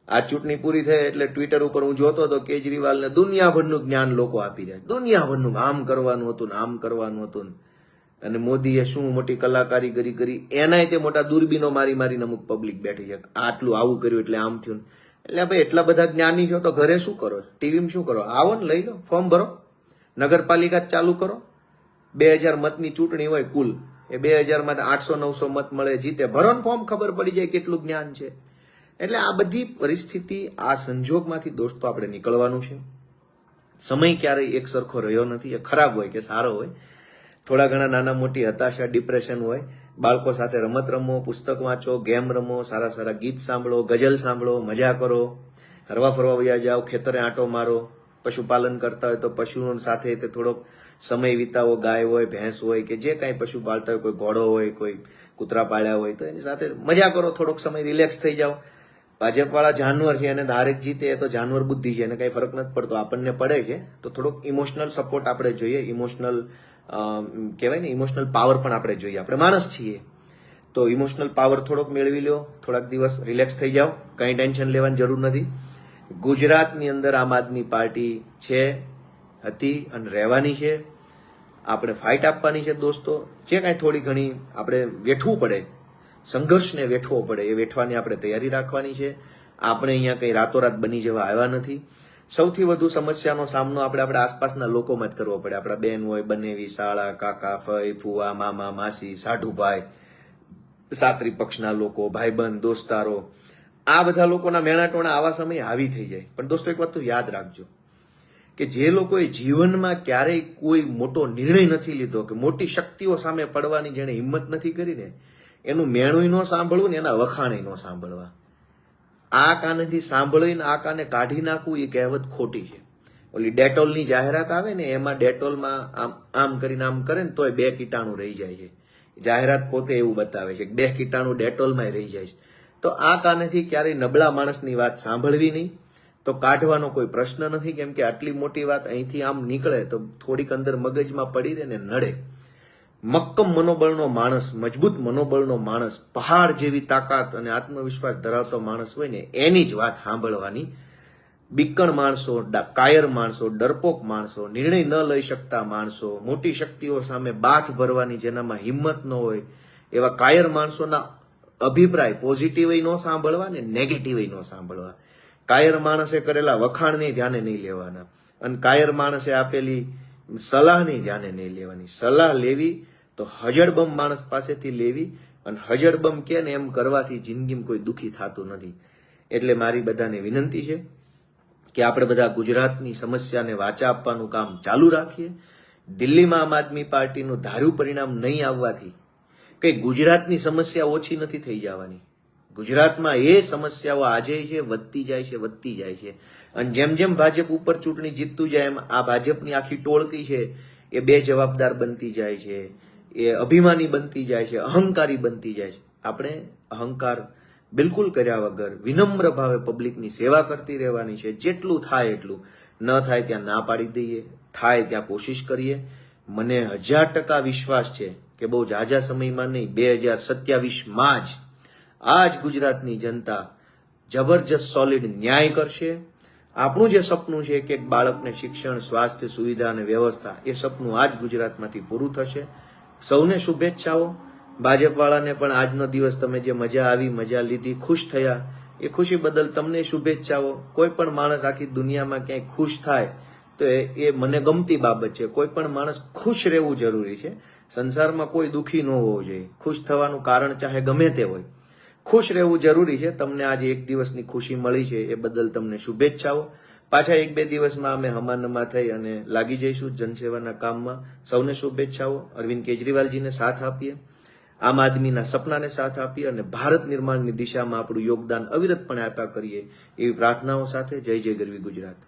Speaker 1: આ ચૂંટણી પૂરી થઈ એટલે ટ્વિટર ઉપર હું જોતો હતો, કેજરીવાલને દુનિયાભરનું જ્ઞાન લોકો આપી રહ્યા, દુનિયાભરનું, આમ કરવાનું હતું ને આમ કરવાનું હતું. અને મોદીએ શું મોટી કલાકારીગરી કરી, એનાય તે મોટા દૂરબીનો મારી મારીને અમુક પબ્લિક બેઠી છે, આટલું આવું કર્યું એટલે આમ થયું. એટલે ભાઈ એટલા બધા જ્ઞાની છો તો ઘરે શું કરો, ટીવીમાં શું કરો? આવો ને, લઈ લો, ફોર્મ ભરો, નગરપાલિકા ચાલુ કરો. 2000 મતની ચૂંટણી હોય કુલ, એ 2000 માં 800-900 મત મળે, જીતે. ભરો ને ફોર્મ, ખબર પડી જાય કેટલું જ્ઞાન છે. એટલે આ બધી પરિસ્થિતિ, આ સંજોગમાંથી દોસ્તો આપણે નીકળવાનું છે. સમય ક્યારેય એક સરખો રહ્યો નથી, એ ખરાબ હોય કે સારો હોય. થોડા ઘણા નાના મોટી હતાશા, ડિપ્રેશન હોય. બાળકો સાથે રમત રમો, પુસ્તક વાંચો, ગેમ રમો, સારા સારા ગીત સાંભળો, ગઝલ સાંભળો, મજા કરો, હરવા ફરવા વયા જાઓ, ખેતરે આંટો મારો. પશુપાલન કરતા હોય તો પશુઓ સાથે તે થોડોક સમય વિતાવો. ગાય હોય, ભેંસ હોય, કે જે કાંઈ પશુ પાળતા હોય, કોઈ ઘોડો હોય, કોઈ કૂતરા પાળ્યા હોય, તો એની સાથે મજા કરો, થોડોક સમય રિલેક્સ થઈ જાઓ. ભાજપવાળા જાનવર છે અને ધારેક જીતે એ તો જાનવર બુદ્ધિ છે, એને કઈ ફરક નથી પડતો. આપણને પડે છે તો થોડોક ઇમોશનલ સપોર્ટ આપણે જોઈએ, ઇમોશનલ કહેવાય ને ઇમોશનલ પાવર પણ આપણે જોઈએ. આપણે માણસ છીએ તો ઇમોશનલ પાવર થોડોક મેળવી લો, થોડાક દિવસ રિલેક્સ થઈ જાઓ, કંઈ ટેન્શન લેવાની જરૂર નથી. ગુજરાતની અંદર આમ આદમી પાર્ટી છે, હતી અને રહેવાની છે. આપણે ફાઇટ આપવાની છે દોસ્તો. જે કાંઈ થોડી ઘણી આપણે વેઠવું પડે, સંઘર્ષને વેઠવો પડે, એ વેઠવાની આપણે તૈયારી રાખવાની છે. આપણે અહીંયા કંઈ રાતોરાત બની જવા આવ્યા નથી. સૌથી વધુ સમસ્યાનો સામનો આપણે આપણા આસપાસના લોકોમાં જ કરવો પડે. આપણા બેન હોય, બનેવી, શાળા, કાકા, ફઈ, ફુવા, મામા, માસી, સાઢુભાઈ, સાસરી પક્ષના લોકો, ભાઈબંધ, દોસ્તારો, આ બધા લોકોના મેણાટોણા આવા સમયે હાવી થઈ જાય. પણ દોસ્તો એક વાત તો યાદ રાખજો કે જે લોકોએ જીવનમાં ક્યારેય કોઈ મોટો નિર્ણય નથી લીધો, કે મોટી શક્તિઓ સામે પડવાની જેણે હિંમત નથી કરીને, એનું મેણું ન સાંભળવું ને એના વખાણ ન સાંભળવા. આ કાનેથી સાંભળીને આ કાને કાઢી નાખવું એ કહેવત ખોટી છે. ઓલી ડેટોલની જાહેરાત આવે ને, એમાં ડેટોલમાં આમ કરીને આમ કરે ને તોય 2 કીટાણુ રહી જાય છે. જાહેરાત પોતે એવું બતાવે છે કે 2 કીટાણુ ડેટોલમાં રહી જાય છે. તો આ કાનેથી ક્યારેય નબળા માણસની વાત સાંભળવી નહીં, તો કાઢવાનો કોઈ પ્રશ્ન નથી. કેમ કે આટલી મોટી વાત અહીંથી આમ નીકળે તો થોડીક અંદર મગજમાં પડી રહે ને નડે. મક્કમ મનોબળનો માણસ, મજબૂત મનોબળનો માણસ, પહાડ જેવી તાકાત અને આત્મવિશ્વાસ ધરાવતો માણસ હોય ને એની જ વાત સાંભળવાની. બીકણ માણસો, કાયર માણસો, ડરપોક માણસો, નિર્ણય ન લઈ શકતા માણસો, મોટી શક્તિઓ સામે બાથ ભરવાની જેનામાં હિંમત ન હોય એવા કાયર માણસોના અભિપ્રાય પોઝિટિવ ન સાંભળવા ને નેગેટિવ ન સાંભળવા. કાયર માણસે કરેલા વખાણને ધ્યાને નહીં લેવાના અને કાયર માણસે આપેલી સલાહને ધ્યાને નહીં લેવાની. સલાહ લેવી તો હજડબમ માણસ પાસેથી લેવી, અને હજડબમ કે ને એમ કરવાથી જિંદગીમાં કોઈ દુઃખી થતું નથી. એટલે મારી બધાને વિનંતી છે કે આપણે બધા ગુજરાતની સમસ્યાને વાચા આપવાનું કામ ચાલુ રાખીએ. દિલ્હીમાં આમ આદમી પાર્ટીનું ધાર્યું પરિણામ નહીં આવવાથી કઈ ગુજરાતની સમસ્યા ઓછી નથી થઈ જવાની. ગુજરાતમાં એ સમસ્યાઓ આજે છે, વધતી જાય છે, વધતી જાય છે. અને જેમ જેમ ભાજપ ઉપર ચૂંટણી જીતતું જાય એમ આ ભાજપની આખી ટોળકી છે એ બેજવાબદાર બનતી જાય છે, એ અભિમાની બનતી જાય છે, અહંકારી બનતી જાય છે. આપણે અહંકાર બિલકુલ કર્યા વગર વિનમ્ર ભાવે પબ્લિકની સેવા કરતી રહેવાની છે. જેટલું થાય એટલું, ન થાય ત્યાં ના પાડી દઈએ, થાય ત્યાં કોશિશ કરીએ. મને 1000% વિશ્વાસ છે કે બહુ ઝાઝા સમયમાં નહીં, 2027માં જ આ જ ગુજરાતની જનતા જબરજસ્ત સોલિડ ન્યાય કરશે. આપણું જે સપનું છે કે એક બાળકને શિક્ષણ, સ્વાસ્થ્ય સુવિધા અને વ્યવસ્થા, એ સપનું આ જ ગુજરાતમાંથી પૂરું થશે. સૌને શુભેચ્છાઓ. ભાજપવાળાને પણ આજનો દિવસ તમે જે મજા આવી, મજા લીધી, ખુશ થયા, એ ખુશી બદલ તમને શુભેચ્છાઓ. કોઈ પણ માણસ આખી દુનિયામાં ક્યાંય ખુશ થાય તો એ મને ગમતી બાબત છે. કોઈ પણ માણસ ખુશ રહેવું જરૂરી છે. સંસારમાં કોઈ દુઃખી ન હોવો જોઈએ. ખુશ થવાનું કારણ ચાહે ગમે તે હોય, ખુશ રહેવું જરૂરી છે. તમને આજે એક દિવસની ખુશી મળી છે એ બદલ તમને શુભેચ્છાઓ. પાછા 1-2 દિવસમાં અમે હમાનમાં થઈ અને લાગી જઈશું જનસેવાના કામમાં. સૌને શુભેચ્છાઓ. અરવિંદ કેજરીવાલજીને સાથ આપીએ, આમ આદમીના સપનાને સાથ આપીએ અને ભારત નિર્માણની દિશામાં આપણું યોગદાન અવિરતપણે આપ્યા કરીએ એવી પ્રાર્થનાઓ સાથે જય જય ગરવી ગુજરાત.